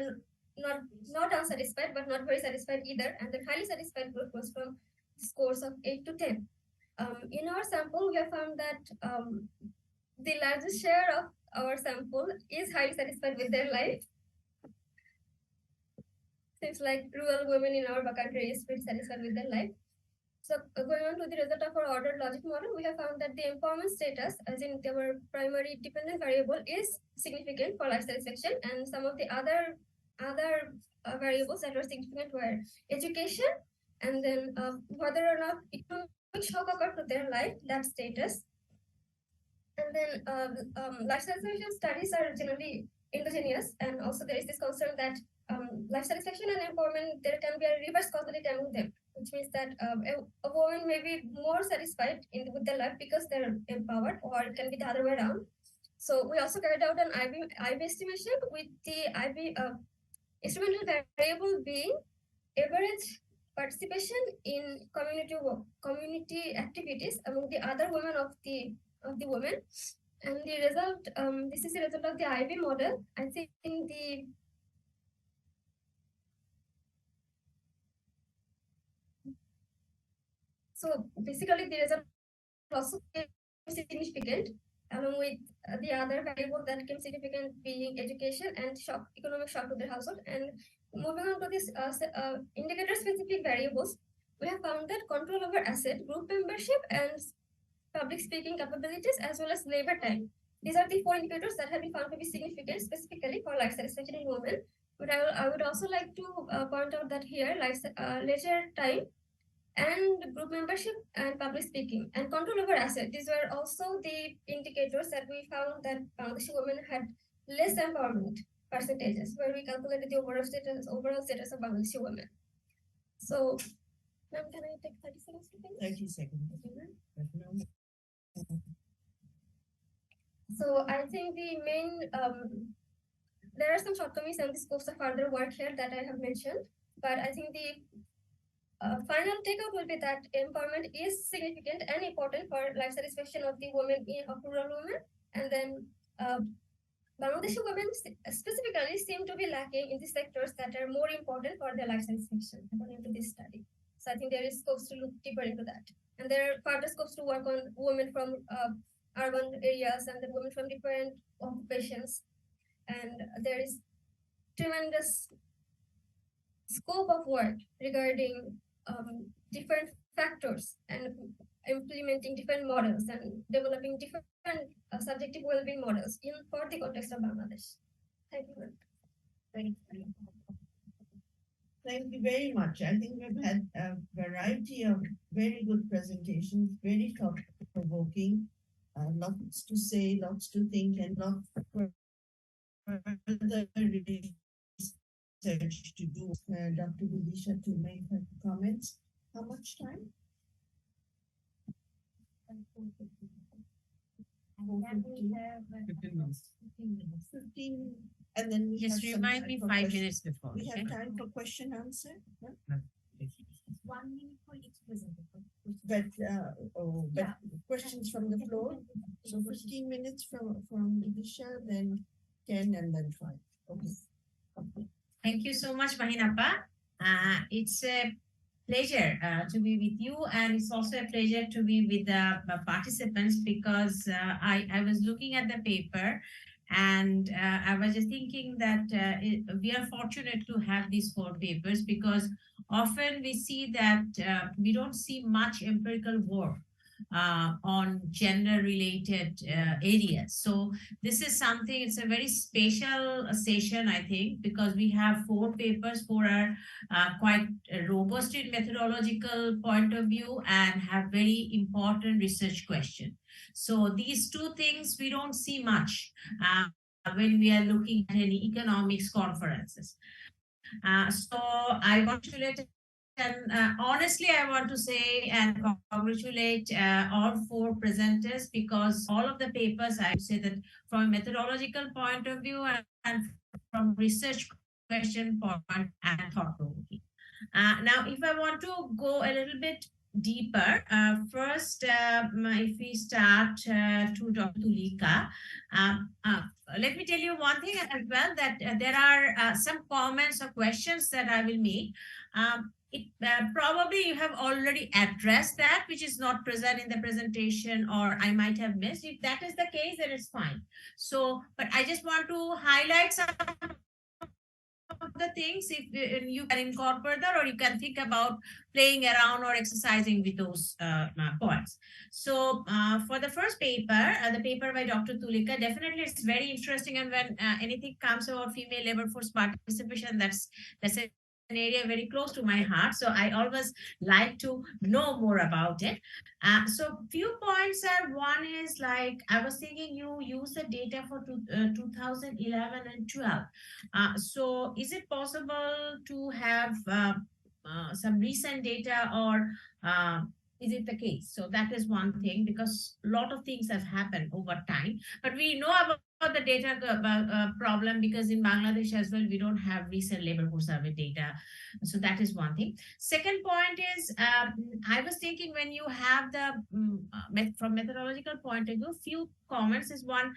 not unsatisfied, but not very satisfied either, and then highly satisfied group goes from scores of 8 to 10. In our sample, we have found that the largest share of our sample is highly satisfied with their life. Seems like rural women in our country is pretty satisfied with their life. So going on to the result of our ordered logic model, we have found that the empowerment status, as in our primary dependent variable, is significant for life satisfaction, and some of the other variables that were significant were education, and then whether or not economic shock occurred to their life, that status. And then life satisfaction studies are generally endogenous, and also there is this concern that life satisfaction and empowerment, there can be a reverse causality among them, which means that a woman may be more satisfied with their life because they're empowered, or it can be the other way around. So we also carried out an IB estimation with the IB instrumental variable being average participation in community activities among the other women of the women, and the result, this is the result of the IB model. I think so basically the result also came significant, along with the other variable that came significant being education and economic shock to their household. And moving on to this indicator specific variables, we have found that control over asset, group membership, and public speaking capabilities, as well as labor time. These are the 4 indicators that have been found to be significant specifically for life satisfaction in women. But I would also like to point out that here leisure time and group membership and public speaking and control over asset, these were also the indicators that we found that Bangladeshi women had less empowerment percentages, where we calculated the overall status of Bangladeshi women. So, ma'am, can I take 30 seconds to finish? 30 seconds. So I think the main there are some shortcomings and the scopes of further work here that I have mentioned, but I think the final takeout will be that empowerment is significant and important for life satisfaction of the women of rural women, and then Bangladeshi women specifically seem to be lacking in the sectors that are more important for their life satisfaction, according to this study. So I think there is scopes to look deeper into that, and there are further scopes to work on women from urban areas and the women from different occupations, and there is tremendous scope of work regarding different factors and implementing different models and developing different subjective well-being models for the context of Bangladesh. Thank you. Thank you. Thank you very much. I think we've had a variety of very good presentations, very thought-provoking, lots to say, lots to think, and lots further research to do. Dr. Vidisha to make her comments. How much time? 15 minutes. 15, and then we Just have some remind time me for 5 question- minutes before. We have Okay? time for question answer, no? 1 minute for each presenter. But questions from the floor. So 15 minutes from Vidisha, then 10, and then 5. Okay. Thank you so much, Mahinappa. It's a pleasure to be with you, and it's also a pleasure to be with the participants, because I was looking at the paper, and I was just thinking that we are fortunate to have these 4 papers, because often we see that we don't see much empirical work on gender related areas. So this is something, it's a very special session, I think, because we have 4 papers, 4 are quite robust in methodological point of view and have very important research question. So these 2 things we don't see much when we are looking at any economics conferences. So I want to let, and honestly, I want to say and congratulate all 4 presenters, because all of the papers, I would say that from a methodological point of view and from research question point and thought provoking. Now, if I want to go a little bit deeper, first, if we start to Dr. Tulika, let me tell you one thing as well, that there are some comments or questions that I will make. Probably you have already addressed that, which is not present in the presentation, or I might have missed. If that is the case, then it's fine. So, but I just want to highlight some of the things, if you can incorporate that, or you can think about playing around or exercising with those points. So for the first paper, the paper by Dr. Tulika, definitely it's very interesting. And when anything comes about female labor force participation, that's an area very close to my heart. So I always like to know more about it. So few points are, one is like, I was thinking you use the data for 2011 and 12. So is it possible to have some recent data, or is it the case? So that is one thing, because a lot of things have happened over time, but we know about the data problem, because in Bangladesh as well, we don't have recent labor force survey data. So that is one thing. Second point is, I was thinking when you have the, from methodological point of view, few comments is one,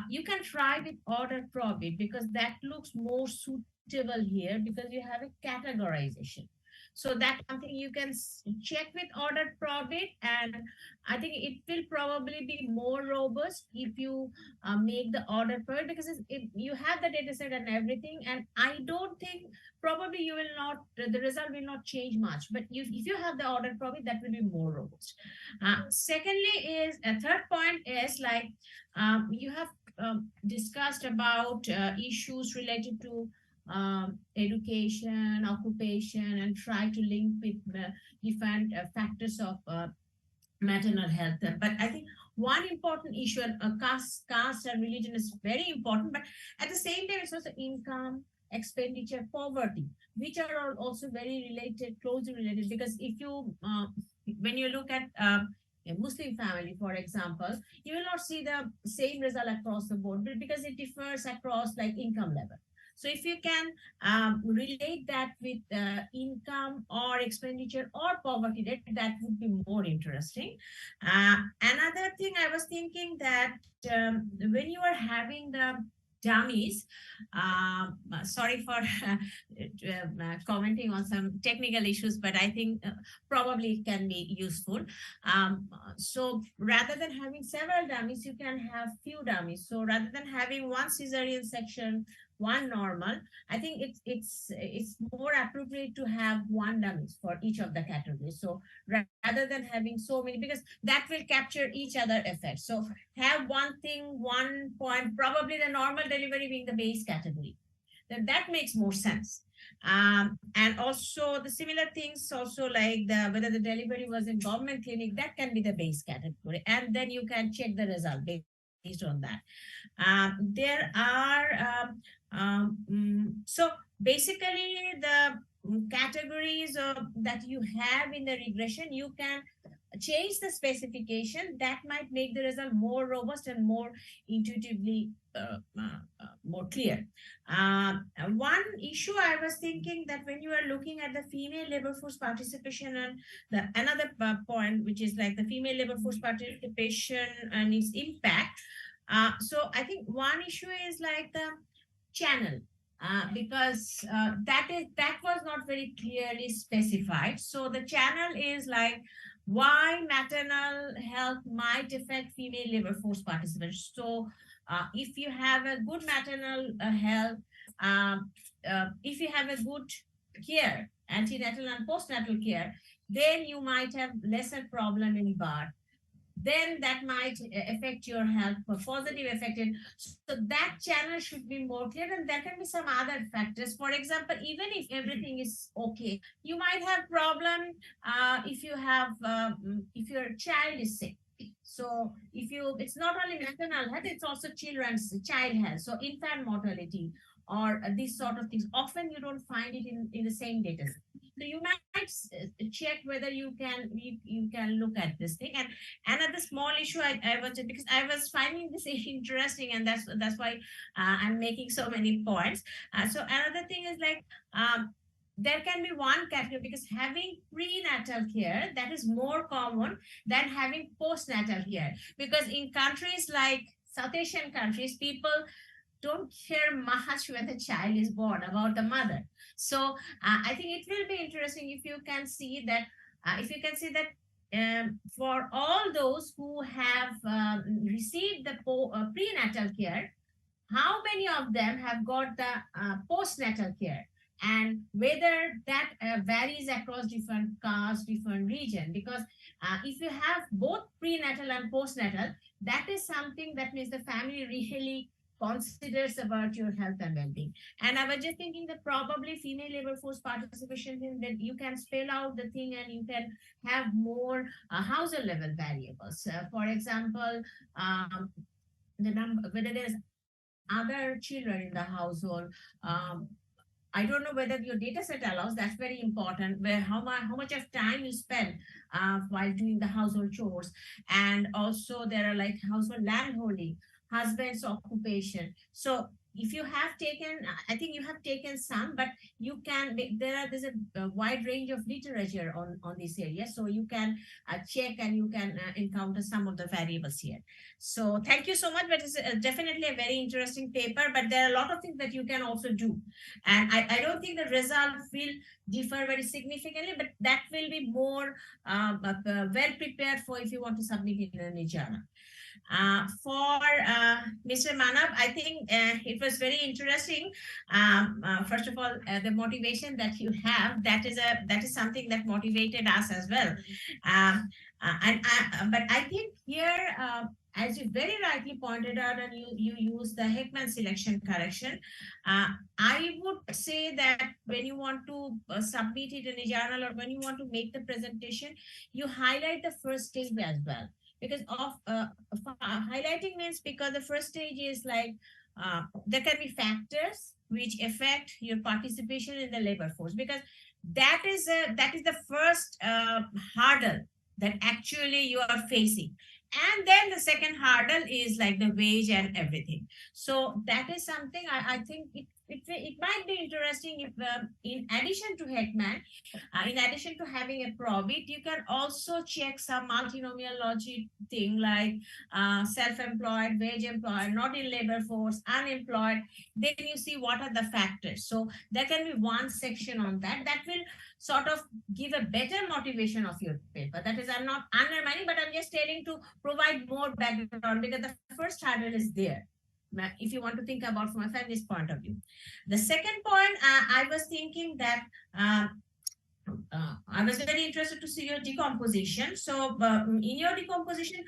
you can try with order probit, because that looks more suitable here, because you have a categorization. So that's something you can check with ordered probit, and I think it will probably be more robust if you make the ordered probit, because you have the data set and everything, and I don't think probably you will not, the result will not change much, but if you have the ordered probit, that will be more robust. Secondly is, a third point is like, you have discussed about issues related to education, occupation, and try to link with different factors of maternal health. But I think one important issue, and caste and religion is very important, but at the same time, it's also income, expenditure, poverty, which are also very related, closely related, because if you, when you look at a Muslim family, for example, you will not see the same result across the board, because it differs across like income level. So if you can relate that with income or expenditure or poverty rate, that would be more interesting. Another thing I was thinking that when you are having the dummies, sorry for commenting on some technical issues, but I think probably it can be useful. So rather than having several dummies, you can have few dummies. So rather than having one cesarean section, one normal, I think it's more appropriate to have one dummies for each of the categories. So rather than having so many, because that will capture each other effect. So have one thing, one point, probably the normal delivery being the base category. Then that makes more sense. And also the similar things, also like whether the delivery was in government clinic, that can be the base category, and then you can check the result based on that. There are so basically the categories that you have in the regression, you can change the specification that might make the result more robust and more intuitively more clear. One issue I was thinking, that when you are looking at the female labor force participation, and another point, which is like the female labor force participation and its impact. So I think one issue is like the channel, because that was not very clearly specified. So the channel is like why maternal health might affect female labor force participants. So if you have a good maternal health, if you have a good care, antenatal and postnatal care, then you might have lesser problem in birth. then that might affect your health for positive affected. So that channel should be more clear, and there can be some other factors. For example, even if everything is okay, you might have problem if your child is sick. So if you, it's not only maternal health, it's also children's child health. So infant mortality or these sort of things. Often you don't find it in the same data. So you might check whether you can look at this thing. And another small issue I was, because I was finding this interesting, and that's why I'm making so many points. So another thing is like there can be one category, because having prenatal care, that is more common than having postnatal care, because in countries like South Asian countries, people don't care much when the child is born about the mother. So I think it will be interesting if you can see that for all those who have received the prenatal care, how many of them have got the postnatal care, and whether that varies across different castes, different region. Because if you have both prenatal and postnatal, that is something that means the family really considers about your health and well-being. And I was just thinking that probably female labor force participation, in that you can spell out the thing and you can have more household level variables. For example, the number, whether there's other children in the household. I don't know whether your data set allows, that's very important, where how much of time you spend while doing the household chores. And also there are like household landholding, husband's occupation. So if you have taken, I think you have taken some, but you can, there's a wide range of literature on this area. So you can check and you can encounter some of the variables here. So thank you so much. But it's definitely a very interesting paper, but there are a lot of things that you can also do. And I don't think the results will differ very significantly, but that will be more well prepared for if you want to submit in a journal. For Mr. Manav, I think it was very interesting. First of all, the motivation that you have, that is something that motivated us as well. But I think here, as you very rightly pointed out, and you use the Heckman selection correction, I would say that when you want to submit it in a journal, or when you want to make the presentation, you highlight the first stage as well. Because of highlighting means, because the first stage is like there can be factors which affect your participation in the labor force, because that is the first hurdle that actually you are facing. And then the second hurdle is like the wage and everything. So that is something I think it might be interesting if in addition to Heckman, in addition to having a probit, you can also check some multinomial logic thing like self-employed, wage employed, not in labor force, unemployed. Then you see what are the factors. So there can be one section on that will sort of give a better motivation of your paper. That is, I'm not undermining, but I'm just telling to provide more background, because the first hurdle is there if you want to think about from a feminist point of view. The second point, I was thinking that I was very interested to see your decomposition. So in your decomposition,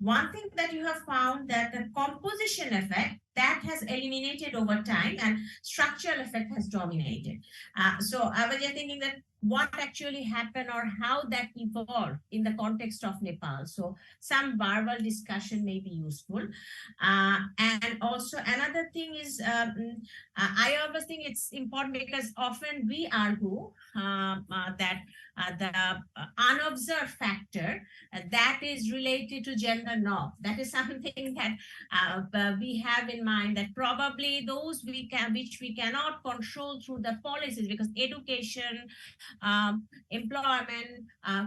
one thing that you have found, that the composition effect that has eliminated over time and structural effect has dominated. So I was just thinking that what actually happened or how that evolved in the context of Nepal. So some verbal discussion may be useful. And also another thing is, I always think it's important, because often we argue that the unobserved factor that is related to gender norm. That is something that we have in mind, that probably those which we cannot control through the policies, because education, employment,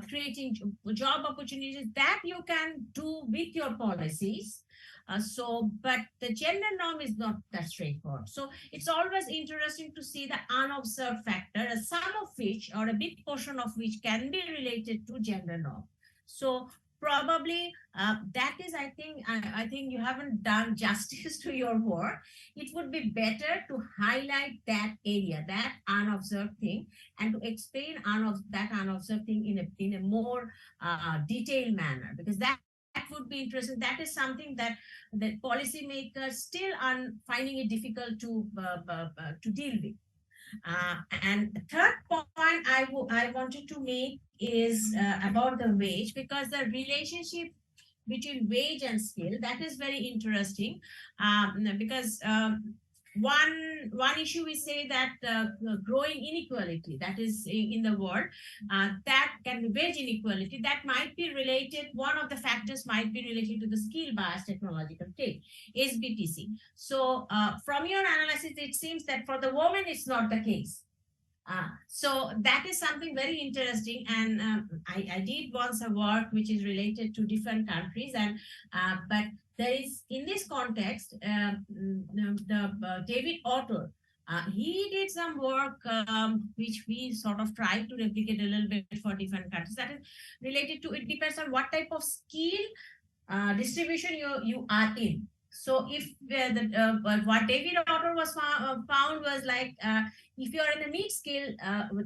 creating job opportunities, that you can do with your policies. But the gender norm is not that straightforward. So it's always interesting to see the unobserved factor, some of which, or a big portion of which, can be related to gender norm. So probably that is, I think you haven't done justice to your work. It would be better to highlight that area, that unobserved thing, and to explain that unobserved thing in a more detailed manner, because that would be interesting. That is something that the policymakers still are finding it difficult to deal with. And the third point I wanted to make is about the wage, because the relationship between wage and skill, that is very interesting, because one issue we say that growing inequality that is in the world, that can be wage inequality, that might be related, one of the factors might be related to the skill bias technological trade, SBTC. So from your analysis, it seems that for the woman it's not the case. So that is something very interesting, and I did once a work which is related to different countries, and but there is, in this context, David Otto, he did some work which we sort of tried to replicate a little bit for different countries. That is related to, it depends on what type of skill distribution you are in. So if what David Otto was found was like, if you are in a mid-skill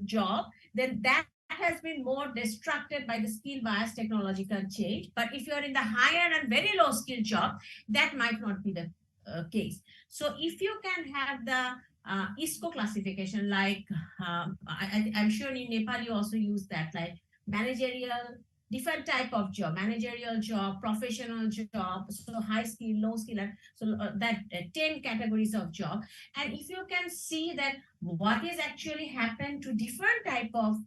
job, then that has been more destructed by the skill bias technological change. But if you are in the higher and very low skill job, that might not be the case. So if you can have the ISCO classification, like I'm sure in Nepal you also use that, like managerial, different type of job, managerial job, professional job, so high skill, low skill, so that 10 categories of job. And if you can see that what is actually happened to different type of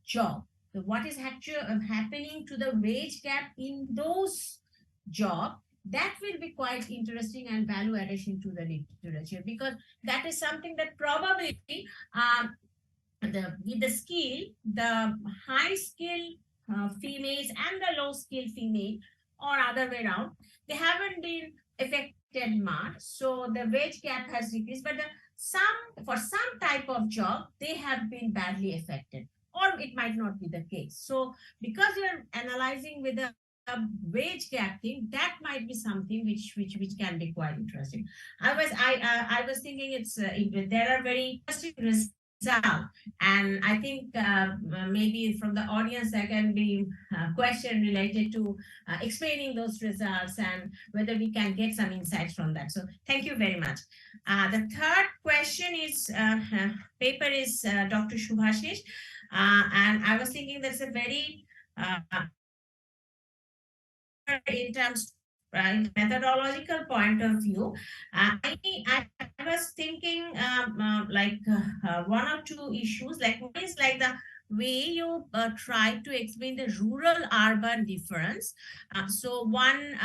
job, so what is actually happening to the wage gap in those job, that will be quite interesting and value addition to the literature, because that is something that probably with the skill, the high skill females and the low skill female, or other way around, they haven't been affected much. So the wage gap has decreased, but for some type of job, they have been badly affected, or it might not be the case. So because you're analyzing with a wage gap thing, that might be something which can be quite interesting. I was thinking it's there are very interesting results, and I think maybe from the audience there can be a question related to explaining those results and whether we can get some insights from that. So thank you very much. The third question is paper is Dr. Shubhashish, and I was thinking that's a very in terms methodological point of view, I was thinking one or two issues. Like one is like the way you try to explain the rural-urban difference. So one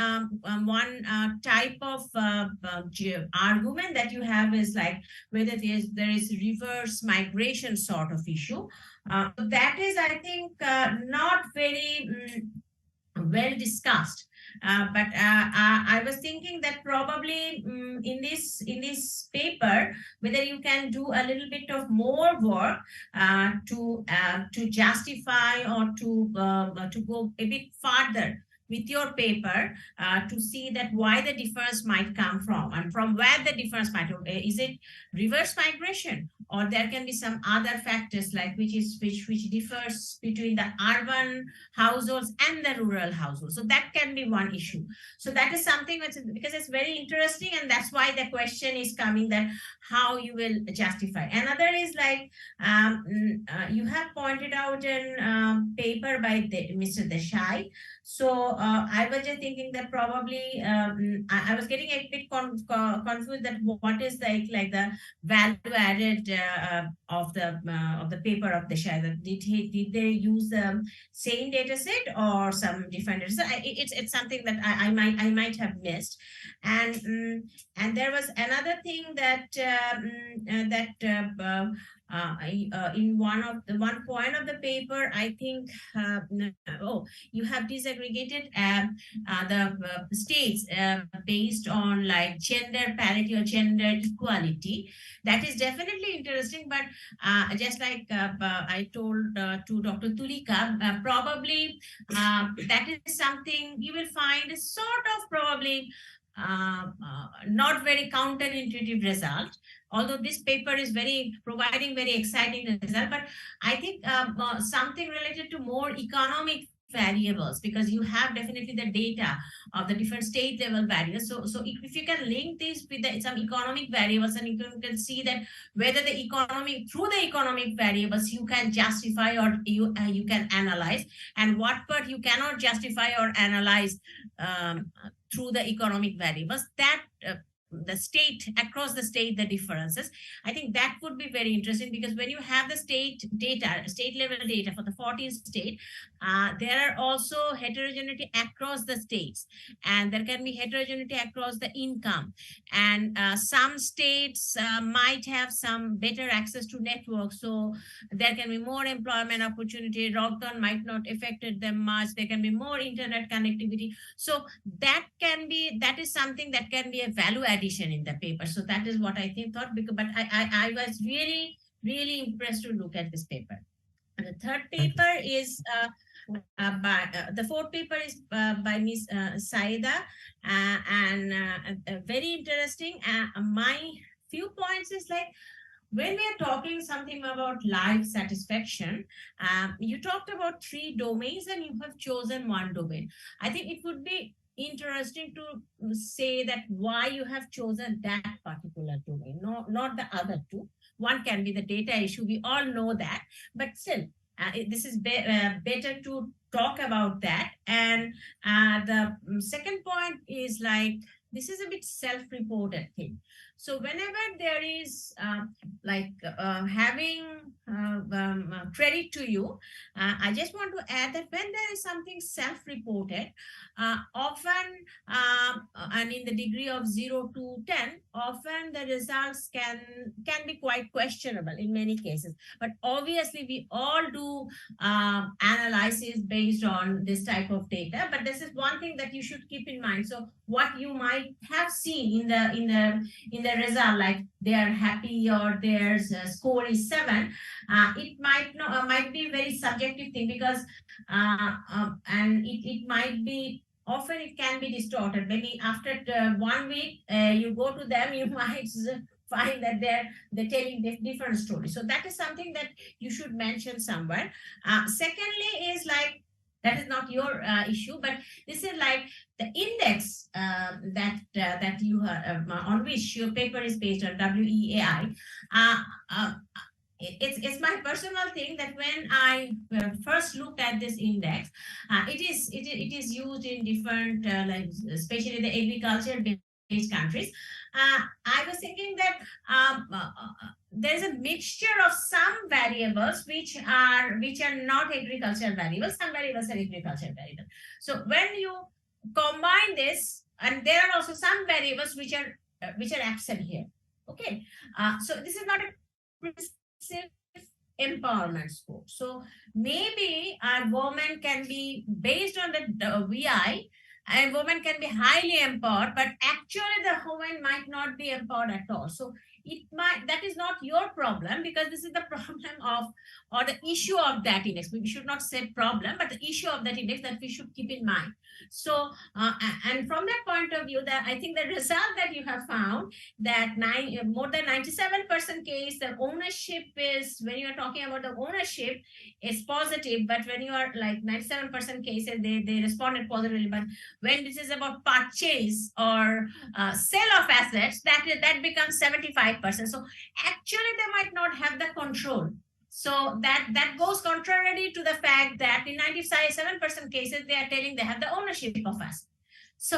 type of argument that you have is like whether there is reverse migration sort of issue. That is, I think, not very well discussed. But I was thinking that probably in this paper, whether you can do a little bit of more work to justify or to go a bit further with your paper to see that why the difference might come from, and from where the difference might, is it reverse migration, or there can be some other factors like which differs between the urban households and the rural households. So that can be one issue. So that is something which, because it's very interesting, and that's why the question is coming, that how you will justify. Another is like you have pointed out in paper by Mr. Desai. So I was just thinking that probably I was getting a bit confused that what is like the value added of the paper of Desai. Did they use the same data set or some different data set? It's something that I might have missed. And there was another thing that in one point of the paper, I think, you have disaggregated the states based on like gender parity or gender equality. That is definitely interesting, but just like I told to Dr. Tulika, probably that is something you will find is sort of probably not very counterintuitive result, although this paper is providing very exciting result. But I think something related to more economic variables, because you have definitely the data of the different state level variables. So if you can link this with some economic variables, and you can see that whether the economic, through the economic variables, you can justify or you can analyze, and what part you cannot justify or analyze through the economic variables, that the state, across the state, the differences. I think that would be very interesting, because when you have the state data, state level data for the 14 state, there are also heterogeneity across the states, and there can be heterogeneity across the income, and some states might have some better access to networks, so there can be more employment opportunity. Lockdown might not affected them much. There can be more internet connectivity. So that is something that can be a value addition in the paper. So that is what I thought, because but I was really impressed to look at this paper. And the third paper is the fourth paper is by Ms. Saida, and very interesting. My few points is like, when we are talking something about life satisfaction, you talked about 3 domains and you have chosen 1 domain. I think it would be interesting to say that why you have chosen that particular domain, not the other 2. One can be the data issue. We all know that, but still, this is better to talk about that. And the second point is like, this is a bit self-reported thing. So whenever there is having credit to you, I just want to add that when there is something self-reported, often and in the degree of 0 to 10, often the results can be quite questionable in many cases. But obviously we all do analysis based on this type of data. But this is one thing that you should keep in mind. So what you might have seen in the result, like they are happy or their score is 7, it might be a very subjective thing, because and it might be, often it can be distorted. Maybe after 1 week you go to them, you might find that they're telling different stories. So that is something that you should mention somewhere. Secondly is like, that is not your issue, but this is like the index that you on which your paper is based on, WEAI. It's my personal thing that when I first looked at this index, it is used in different like, especially the agriculture based countries. I was thinking that there's a mixture of some variables which are not agricultural variables. Some variables are agricultural variables. So when you combine this, and there are also some variables which are absent here. Okay, so this is not a empowerment score. So maybe a woman can be, based on the VI, and woman can be highly empowered, but actually the woman might not be empowered at all. So that is not your problem, because this is the problem of, or the issue of that index. We should not say problem, but the issue of that index that we should keep in mind. So and from that point of view, that I think the result that you have found, that more than 97% case, the ownership is, when you are talking about the ownership, is positive, but when you are like 97% cases, they responded positively. But when this is about purchase or sale of assets, that becomes 75%. So actually they might not have the control. So that goes contrary to the fact that in 97% cases, they are telling they have the ownership of us. So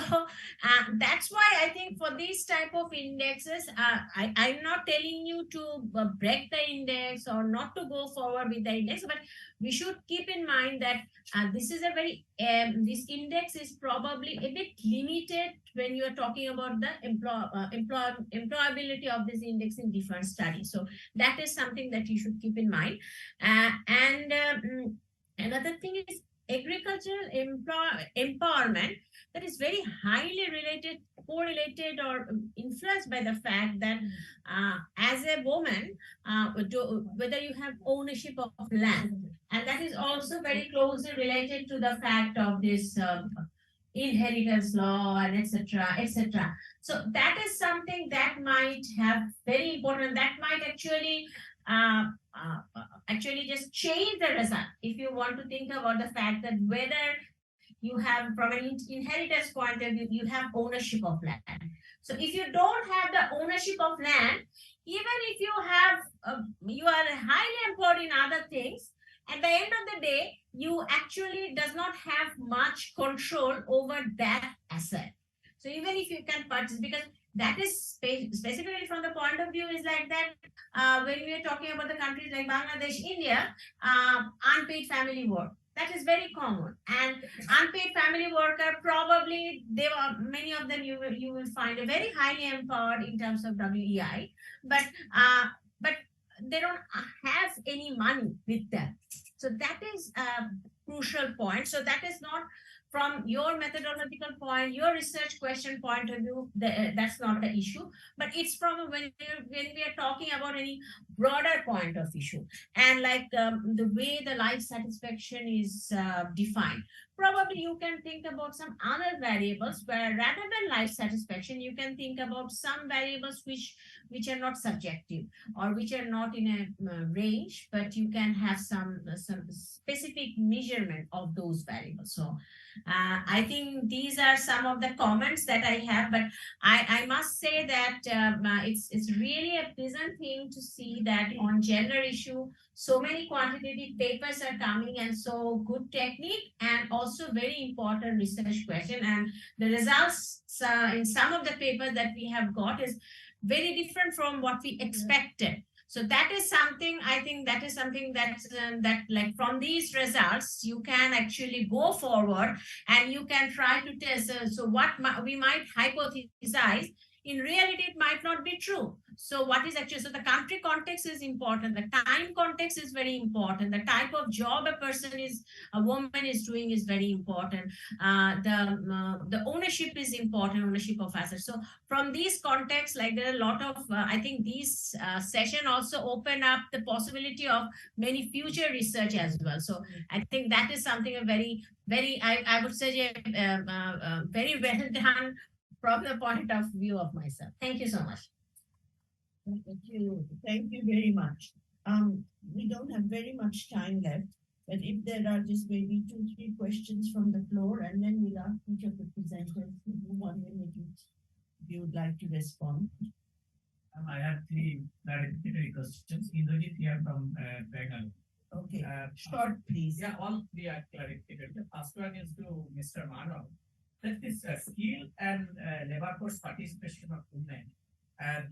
that's why I think for these type of indexes, I'm not telling you to break the index or not to go forward with the index, but we should keep in mind that this is a very, this index is probably a bit limited when you are talking about the employability of this index in different studies. So that is something that you should keep in mind. And another thing is agricultural empowerment, that is very highly correlated or influenced by the fact that as a woman, whether you have ownership of land, and that is also very closely related to the fact of this inheritance law and etc. etc. So that is something that might have very important, that might actually actually just change the result. If you want to think about the fact that whether you have, from an inheritance point of view, you have ownership of land. So if you don't have the ownership of land, even if you have, you are highly employed in other things, at the end of the day, you actually does not have much control over that asset. So even if you can purchase, because that is specifically from the point of view is like that, when we are talking about the countries like Bangladesh, India, unpaid family work, that is very common. And unpaid family worker, probably there are many of them, you will find a very highly empowered in terms of WEI, but but they don't have any money with them. So that is a crucial point. So that is not from your methodological point, your research question point of view, that's not the issue, but it's from when we are talking about any broader point of issue, and like the way the life satisfaction is defined. Probably you can think about some other variables where rather than life satisfaction, you can think about some variables which are not subjective or which are not in a range, but you can have some specific measurement of those variables. So I think these are some of the comments that I have, but I must say that it's really a pleasant thing to see that on gender issue, so many quantitative papers are coming, and so good technique and also very important research question. And the results in some of the papers that we have got is very different from what we expected. So that is something, I think that is something that like from these results, you can actually go forward and you can try to test. So what we might hypothesize, in reality, it might not be true. So what is actually, so the country context is important. The time context is very important. The type of job a woman is doing is very important. The ownership is important, ownership of assets. So from these contexts, like there are a lot of, I think these session also open up the possibility of many future research as well. So I think that is something a very, I would say, very well done from the point of view of myself. Thank you so much. Thank you. Thank you very much. We don't have very much time left, but if there are just maybe 2-3 questions from the floor, and then we'll ask each of the presenters to do 1 minute each, if you would like to respond. I have 3 clarificatory questions. Indrajit here from Breakout. Okay, short, please. Yeah, all 3 are clarificatory. The first one is to Mr. Manav. That is skill and labor force participation of women.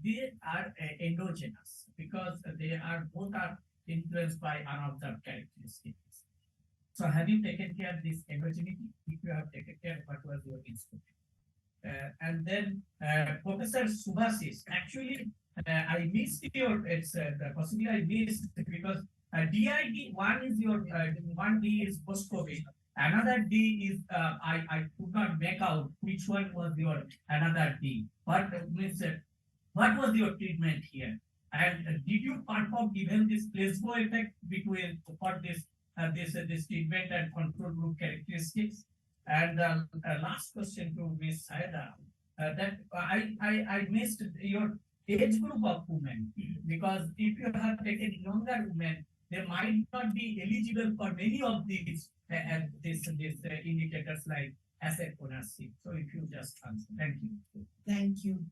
They are endogenous because they are both are influenced by unobserved characteristics. So have you taken care of this endogeneity? If you have taken care, what was your instrument? And then Professor Subhasis, actually I missed your, it's possibly I missed because DID, one is your, one D is post-COVID. Another D is, I could not make out which one was your another D. What was your treatment here? And did you perform even this placebo effect between for this treatment and control group characteristics? And last question to Ms. Saida, that I missed your age group of women, because if you have taken younger women, they might not be eligible for many of these indicators like asset ownership. So if you just answer, thank you. Thank you.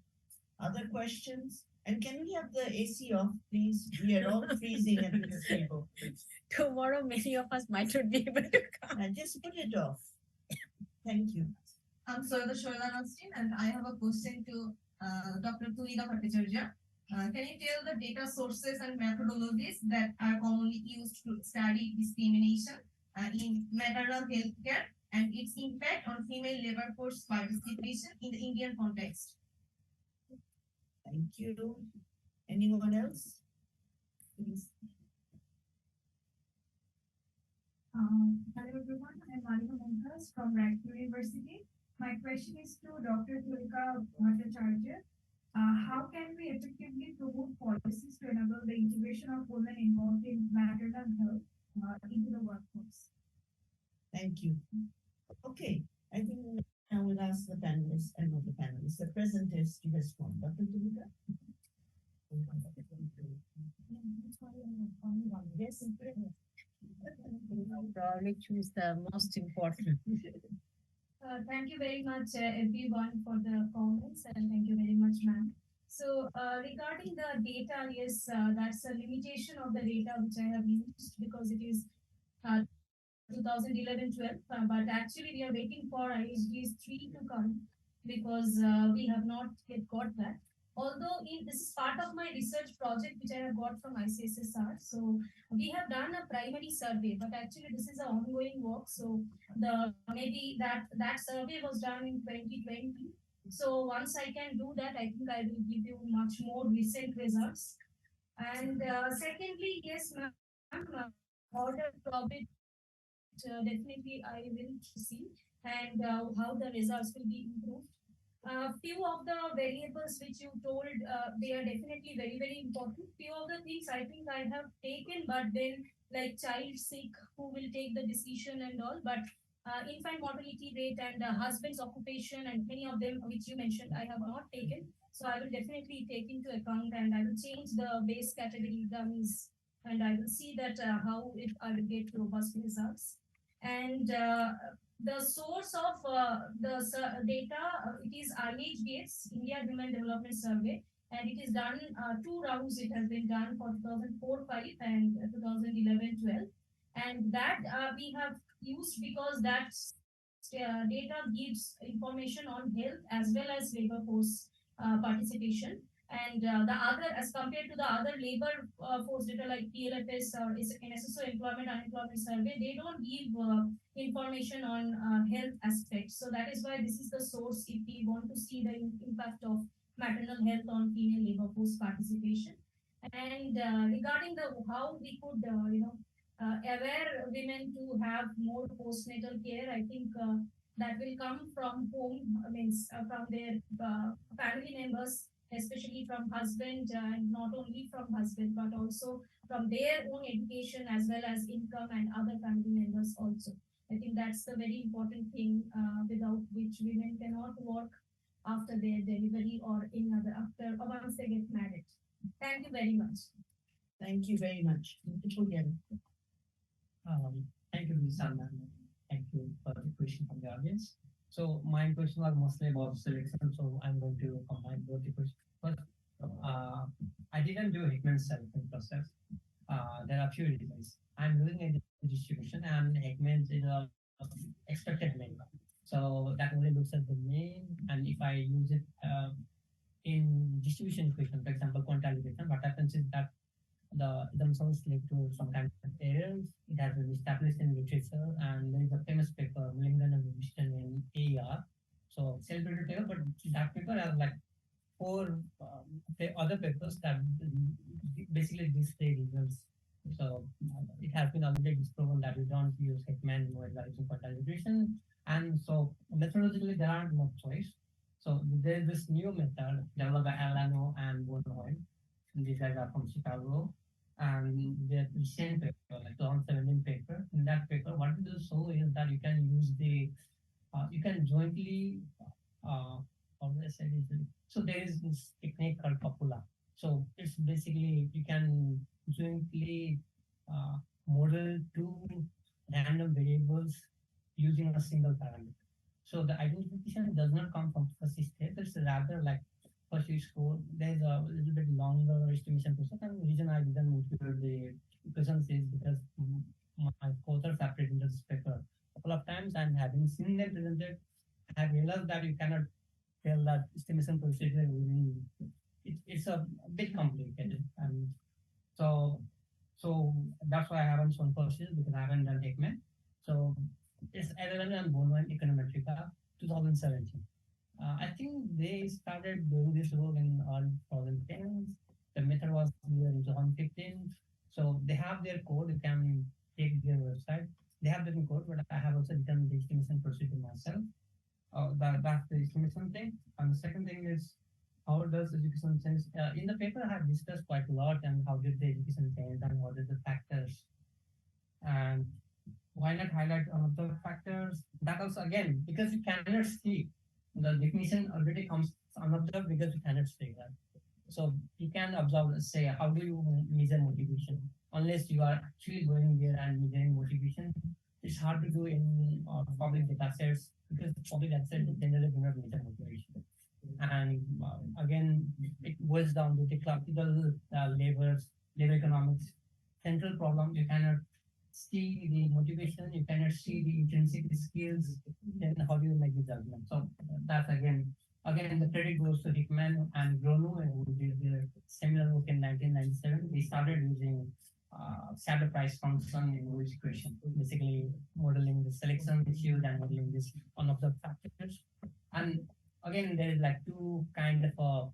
Other questions? And can we have the AC off, please? We are all freezing at this table. Tomorrow, many of us might not be able to come. And just put it off. Thank you. I'm Soyada Shoila Nasrin, and I have a question to Dr. Tulida Bhattacharya. Can you tell the data sources and methodologies that are commonly used to study discrimination in maternal health care and its impact on female labor force participation in the Indian context? Thank you. Anyone else? Please. Hello everyone, I'm Malika Montas from Rajpur University. My question is to Dr. Tulika Bhattacharya. How can we effectively promote policies to enable the integration of women involved in maternal health into the workforce? Thank you. Okay, I think I will ask the panelists, and not the panelists, the presenters to respond. Dr. Tulika? Yes, Probably choose the most important. Thank you very much, everyone, for the comments, and thank you very much, ma'am. So, regarding the data, yes, that's a limitation of the data which I have used because it is 2011-12, but actually we are waiting for IHDs 3 to come because we have not yet got that. Although this is part of my research project which I have got from ICSSR. So we have done a primary survey, but actually this is an ongoing work. So the maybe that survey was done in 2020. So once I can do that, I think I will give you much more recent results. And secondly, yes, ma'am, order probably definitely I will see and how the results will be improved. Few of the variables which you told, they are definitely very, very important. Few of the things I think I have taken, but then like child sick, who will take the decision and all, but infant mortality rate and husband's occupation and many of them which you mentioned, I have not taken. So I will definitely take into account and I will change the base category dummies and I will see that how if I will get robust results. And the source of the data, it is IHDS, India Human Development Survey, and it is done 2 rounds. It has been done for 2004-5 and 2011-12, and that we have used because that data gives information on health as well as labor force participation. And the other, as compared to the other labor force data like PLFS or SSO employment unemployment survey, they don't give information on health aspects. So that is why this is the source if we want to see the impact of maternal health on female labor force participation. And regarding the how we could, aware women to have more postnatal care, I think that will come from home, means from their family members, especially from husband, and not only from husband, but also from their own education as well as income and other family members also. I think that's the very important thing without which women cannot work after their delivery or in other after or once they get married. Thank you very much. Thank you very much. Beautiful again. Thank you, Ms. Salman. Thank you for the question from the audience. So my question was mostly about selection, so I'm going to combine both the questions. First, I didn't do Hickman selection process. There are a few reasons. I'm looking at the distribution, and Hickman is a expected mean. So that only looks at the mean, and if I use it in distribution equation, for example, quantization, what happens is that the themselves lead to some kind of errors. It has been established in literature, and there is a famous paper, Mulligan and Winston in AER. So celebrated paper, but that paper has like 4 other papers that basically these 3 results. So it has been already disproven that we don't use Hickman while using quantization, and so methodologically there aren't much choice. So there is this new method developed by Alano and Bonoy. These guys are from Chicago, and the recent paper, like 2017 paper. In that paper, what it will show is that you can use the, you can jointly, how do I say this? So there is this technique called copula. So it's basically you can jointly model 2 random variables using a single parameter. So the identification does not come from first step. It's rather like first you score. There's a little bit longer estimation process, and the reason I didn't include the questions is because my co-authors have presented this paper a couple of times, and having seen them presented, I have realized that you cannot tell that estimation procedure within it's a bit complicated, and so that's why I haven't shown procedure because I haven't done Hickman. So it's LLM and Bono and Econometrica 2017. I think they started doing this work in early 2010s. The method was clear in 2015. So they have their code. You can take their website. They have written code, but I have also written the estimation procedure myself. That's the estimation thing. And the second thing is, how does education change? In the paper, I have discussed quite a lot and how did the education change and what are the factors. And why not highlight one of the factors? That also, again, because you cannot see, the definition already comes unobserved because you cannot see that. So you can observe, say, how do you measure motivation? Unless you are actually going there and measuring motivation, it's hard to do in public data sets because public data sets generally do not measure motivation. And again, it boils down to the classical labor economics. Central problem, you cannot see the motivation, you cannot see the intrinsic skills, then how do you make the judgment? So that's again the credit goes to Hickman and Gronu, who did the similar work in 1997. They started using shadow price function in which equation, basically modeling the selection issues and modeling this unobserved factors. And again, there is like two kind of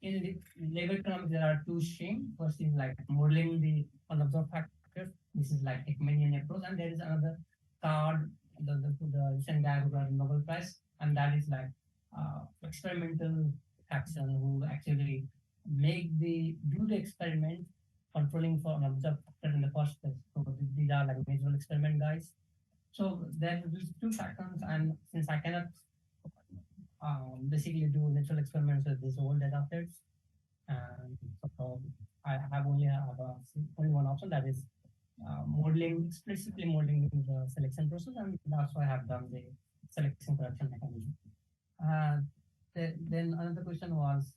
in the labor economics, there are two streams. First is like modeling the unobserved factors. This is like Hickmanian approach, and there is another card, the recent guy who got a Nobel Prize, and that is like experimental action who actually do the experiment controlling for unobserved factor in the first place. So these are like visual experiment guys. So there are these two factors, and since I cannot basically do natural experiments with these old data sets, and so I have only one option, that is explicitly modeling the selection process, and that's why I have done the selection correction mechanism. Then another question was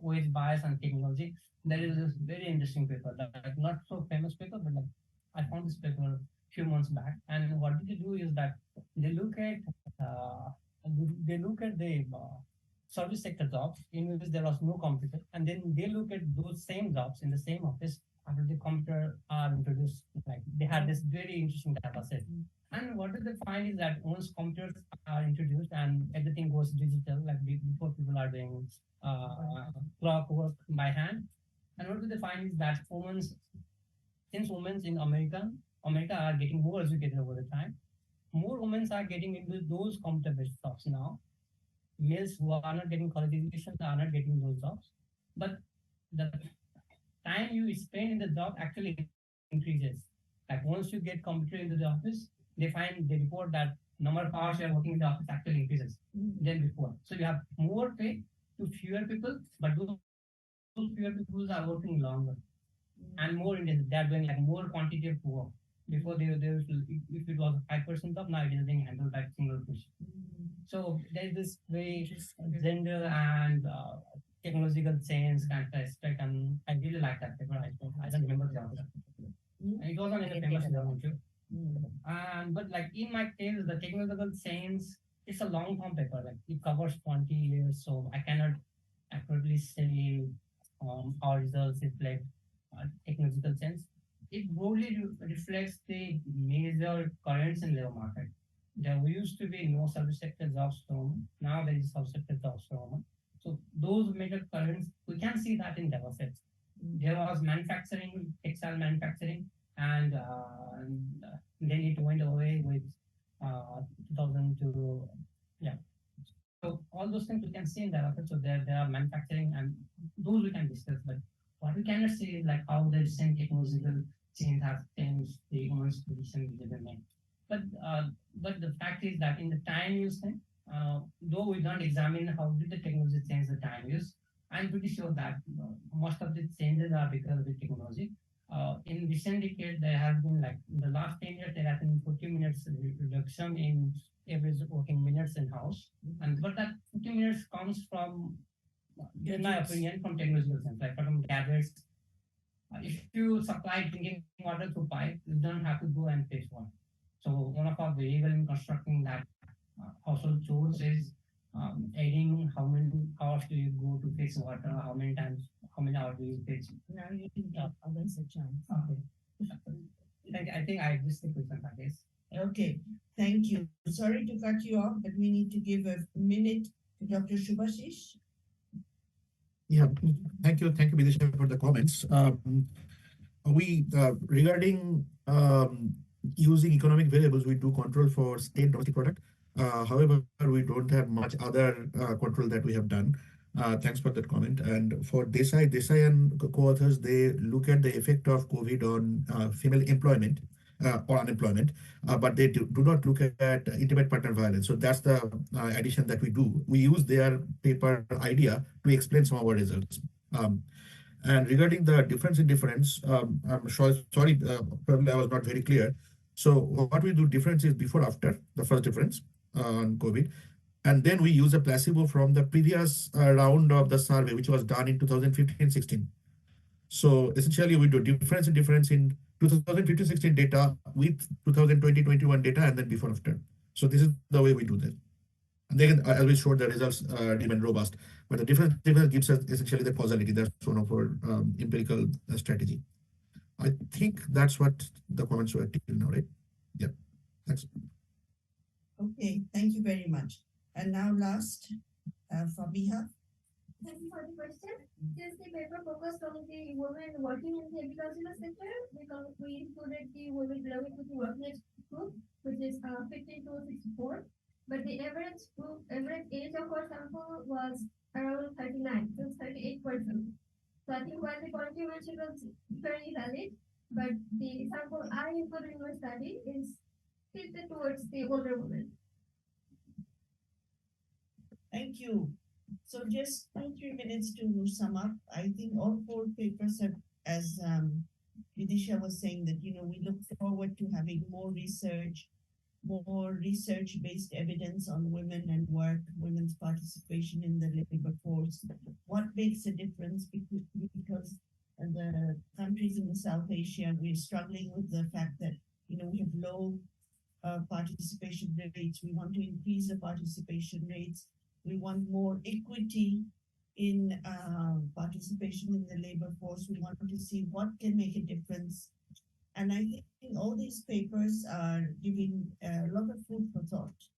with bias and technology. There is this very interesting paper, like not so famous paper, but like I found this paper a few months back, and what they do is that they look at uh, the service sector jobs in which there was no computer, and then they look at those same jobs in the same office after the computer are introduced. Like they had this very interesting data set. And what they find is that once computers are introduced and everything goes digital, like before people are doing clock work by hand, and what they find is that since women in America are getting more educated over the time, more women are getting into those computer-based jobs now. Males who are not getting college education are not getting those jobs, but the time you spend in the job actually increases. Like once you get computer into the office, they report that number of hours you are working in the office actually increases than before. So you have more pay to fewer people, but those fewer people are working longer and more intense. They are doing like more quantity of work. Before if it was a 5% job, now it is being handled by single person. So there is this very gender and technological change kind of aspect, and I really like that paper. I don't remember the author. It was on a famous journal too. But like in my case, the technological change, it's a long form paper. Like it covers 20 years, so I cannot accurately say our results reflect technological change. It broadly reflects the major currents in labor market. There used to be no service sector jobs from, now there is service sector jobs from. So those major currents, we can see that in data sets. There was manufacturing, textile manufacturing, and then it went away with 2002. Yeah. So all those things we can see in data sets. So there are manufacturing, and those we can discuss. But what we cannot see is like how the recent technological change has changed the human's position in the domain. But the fact is that in the time use thing, though we don't examine how did the technology change the time use, I'm pretty sure that most of the changes are because of the technology. In recent decade, there has been like in the last 10 years, there has been 40 minutes reduction in average working minutes in house, but that 50 minutes comes from, in my opinion, from technological sense, like from gadgets. If you supply drinking water through pipe, you don't have to go and fetch water. So one of our variable in constructing that household chores is adding how many hours do you go to fetch water, how many hours do you fetch. Now you can get against the chance. Okay. I think I missed the question, I guess. Okay, thank you. Sorry to cut you off, but we need to give a minute to Dr. Shubhashish. Yeah, thank you, Vidisha, for the comments. Regarding using economic variables, we do control for state domestic product. However, we don't have much other control that we have done. Thanks for that comment. And for Desai and co-authors, they look at the effect of COVID on female employment or unemployment, but they do not look at intimate partner violence. So that's the addition that we do. We use their paper idea to explain some of our results. Um, and regarding the difference in difference, I'm sorry, probably I was not very clear. So what we do difference is before after the first difference on COVID, and then we use a placebo from the previous round of the survey, which was done in 2015-16. So essentially, we do difference in 2015-16 data with 2020-21 data, and then before after. So this is the way we do that. And then, as we showed, the results remain robust. But the difference gives us essentially the causality. That's one of our empirical strategy. I think that's what the comments were till now, right? Yeah. Thanks. Okay, thank you very much. And now last, Fabiha. Thank you for the question. Since the paper focused on the women working in the agricultural sector, we included the women belonging to the working age group, which is 15 to 64. But the average age of our sample was around 39, so 38%. So I think while the quality mention was very valid, but the sample I included in my study is tilted towards the older women. Thank you. So just 2-3 minutes to sum up. I think all 4 papers have, as Vidisha was saying, that we look forward to having more research-based evidence on women and work, women's participation in the labor force. What makes a difference? Because the countries in the South Asia, we're struggling with the fact that we have low participation rates. We want to increase the participation rates. We want more equity in participation in the labor force. We want to see what can make a difference. And I think all these papers are giving a lot of food for thought.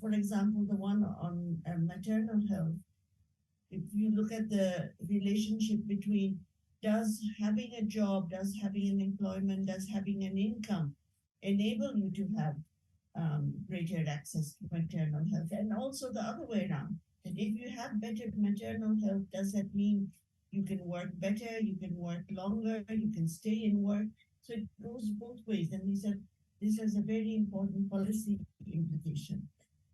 For example, the one on maternal health, if you look at the relationship between does having a job, does having an employment, does having an income enable you to have greater access to maternal health, and also the other way around. And if you have better maternal health, does that mean you can work better, you can work longer, you can stay in work? So it goes both ways, and we said this has a very important policy implication.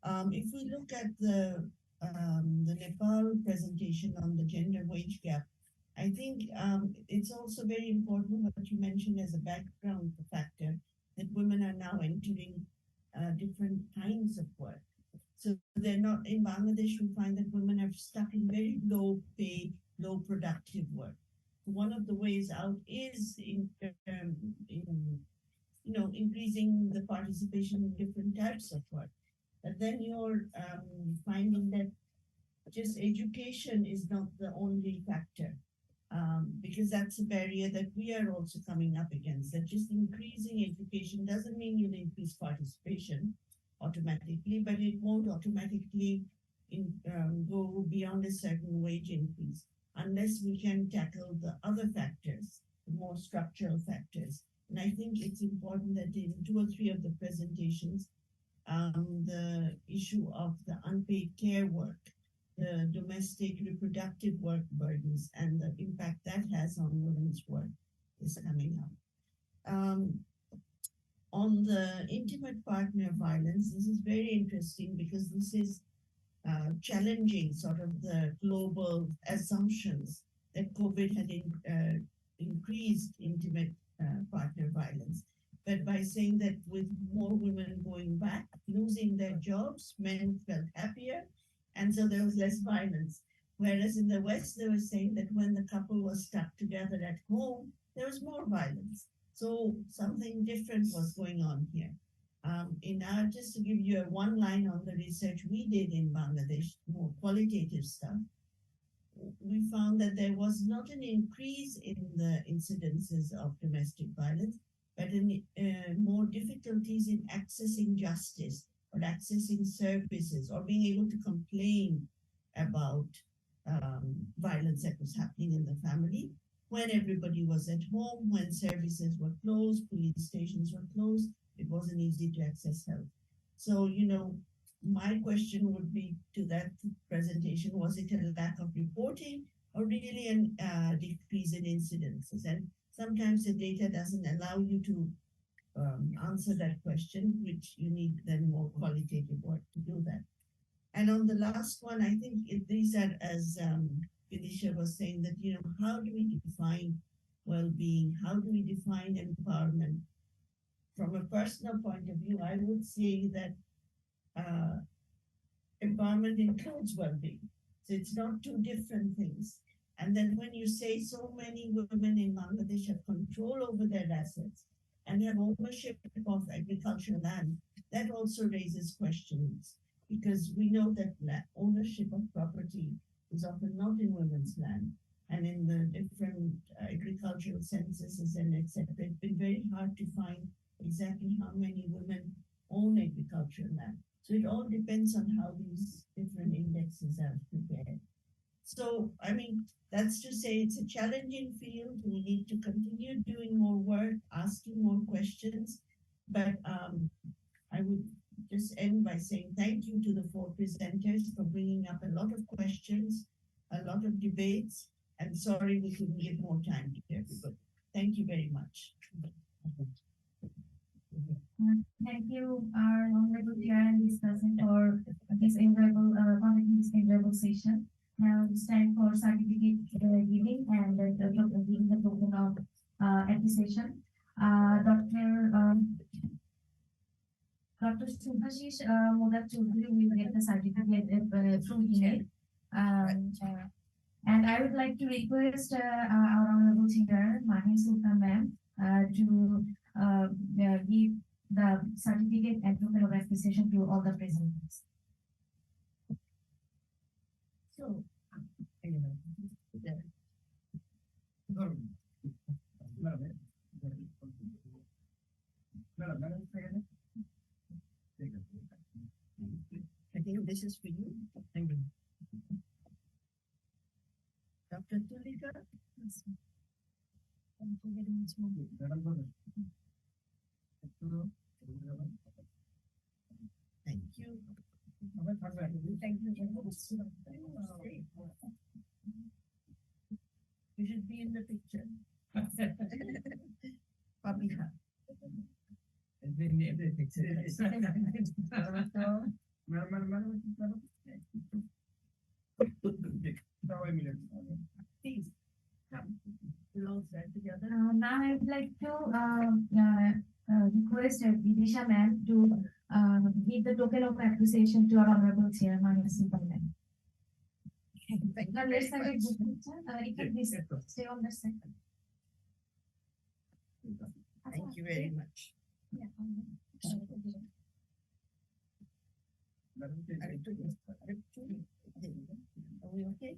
If we look at the Nepal presentation on the gender wage gap, I think it's also very important what you mentioned as a background factor, that women are now entering different kinds of work. So they're not in Bangladesh. We find that women are stuck in very low pay, low productive work. One of the ways out is increasing the participation in different types of work. But then you're finding that just education is not the only factor. Because that's a barrier that we are also coming up against. That just increasing education doesn't mean you'll increase participation automatically, but it won't automatically go beyond a certain wage increase unless we can tackle the other factors, the more structural factors. And I think it's important that in 2 or 3 of the presentations, the issue of the unpaid care work, the domestic reproductive work burdens, and the impact that has on women's work is coming up. On the intimate partner violence, this is very interesting because this is challenging sort of the global assumptions that COVID had increased intimate partner violence. But by saying that with more women going back, losing their jobs, men felt happier, and so there was less violence. Whereas in the West, they were saying that when the couple was stuck together at home, there was more violence. So something different was going on here. Just to give you one line on the research we did in Bangladesh, more qualitative stuff, we found that there was not an increase in the incidences of domestic violence, but more difficulties in accessing justice or accessing services or being able to complain about violence that was happening in the family when everybody was at home, when services were closed, police stations were closed. It wasn't easy to access help. So, my question would be to that presentation, was it a lack of reporting or really a decrease in incidences? And sometimes the data doesn't allow you to answer that question, which you need then more qualitative work to do that. And on the last one, I think these are, as Vidisha was saying that, how do we define well-being? How do we define empowerment? From a personal point of view, I would say that empowerment includes well-being. So it's not two different things. And then when you say so many women in Bangladesh have control over their assets and have ownership of agricultural land, that also raises questions because we know that ownership of property is often not in women's land and in the different agricultural censuses and etc. It's been very hard to find exactly how many women own agricultural land. So it all depends on how these different indexes are prepared. So, I mean, that's to say it's a challenging field. We need to continue doing more work, asking more questions. But I would just end by saying thank you to the 4 presenters for bringing up a lot of questions, a lot of debates, and sorry we couldn't give more time to everybody. Thank you very much. Thank you, our honorable chair and discussing for this enjoyable, conducting this enjoyable session. Now it's time for certificate giving and giving the token of appreciation. Dr. Subhashish Modak Choudhury will get the certificate through email. And I would like to request our honorable chair, Mahi Sultan ma'am, to give the certificate and token of appreciation to all the presenters. So, I think this is for you. Thank you. Dr. Tulika. Thank you. Thank you. You should be in the picture. Papiha. Please come. We'll all stand together. Now I would like to request Vidisha ma'am to give the token of appreciation to our honorable chair, Mahi Sultan ma'am. Thank you Now very let's have a much. good picture. You can please stay on the side. Thank you very much. Yeah. Are we okay?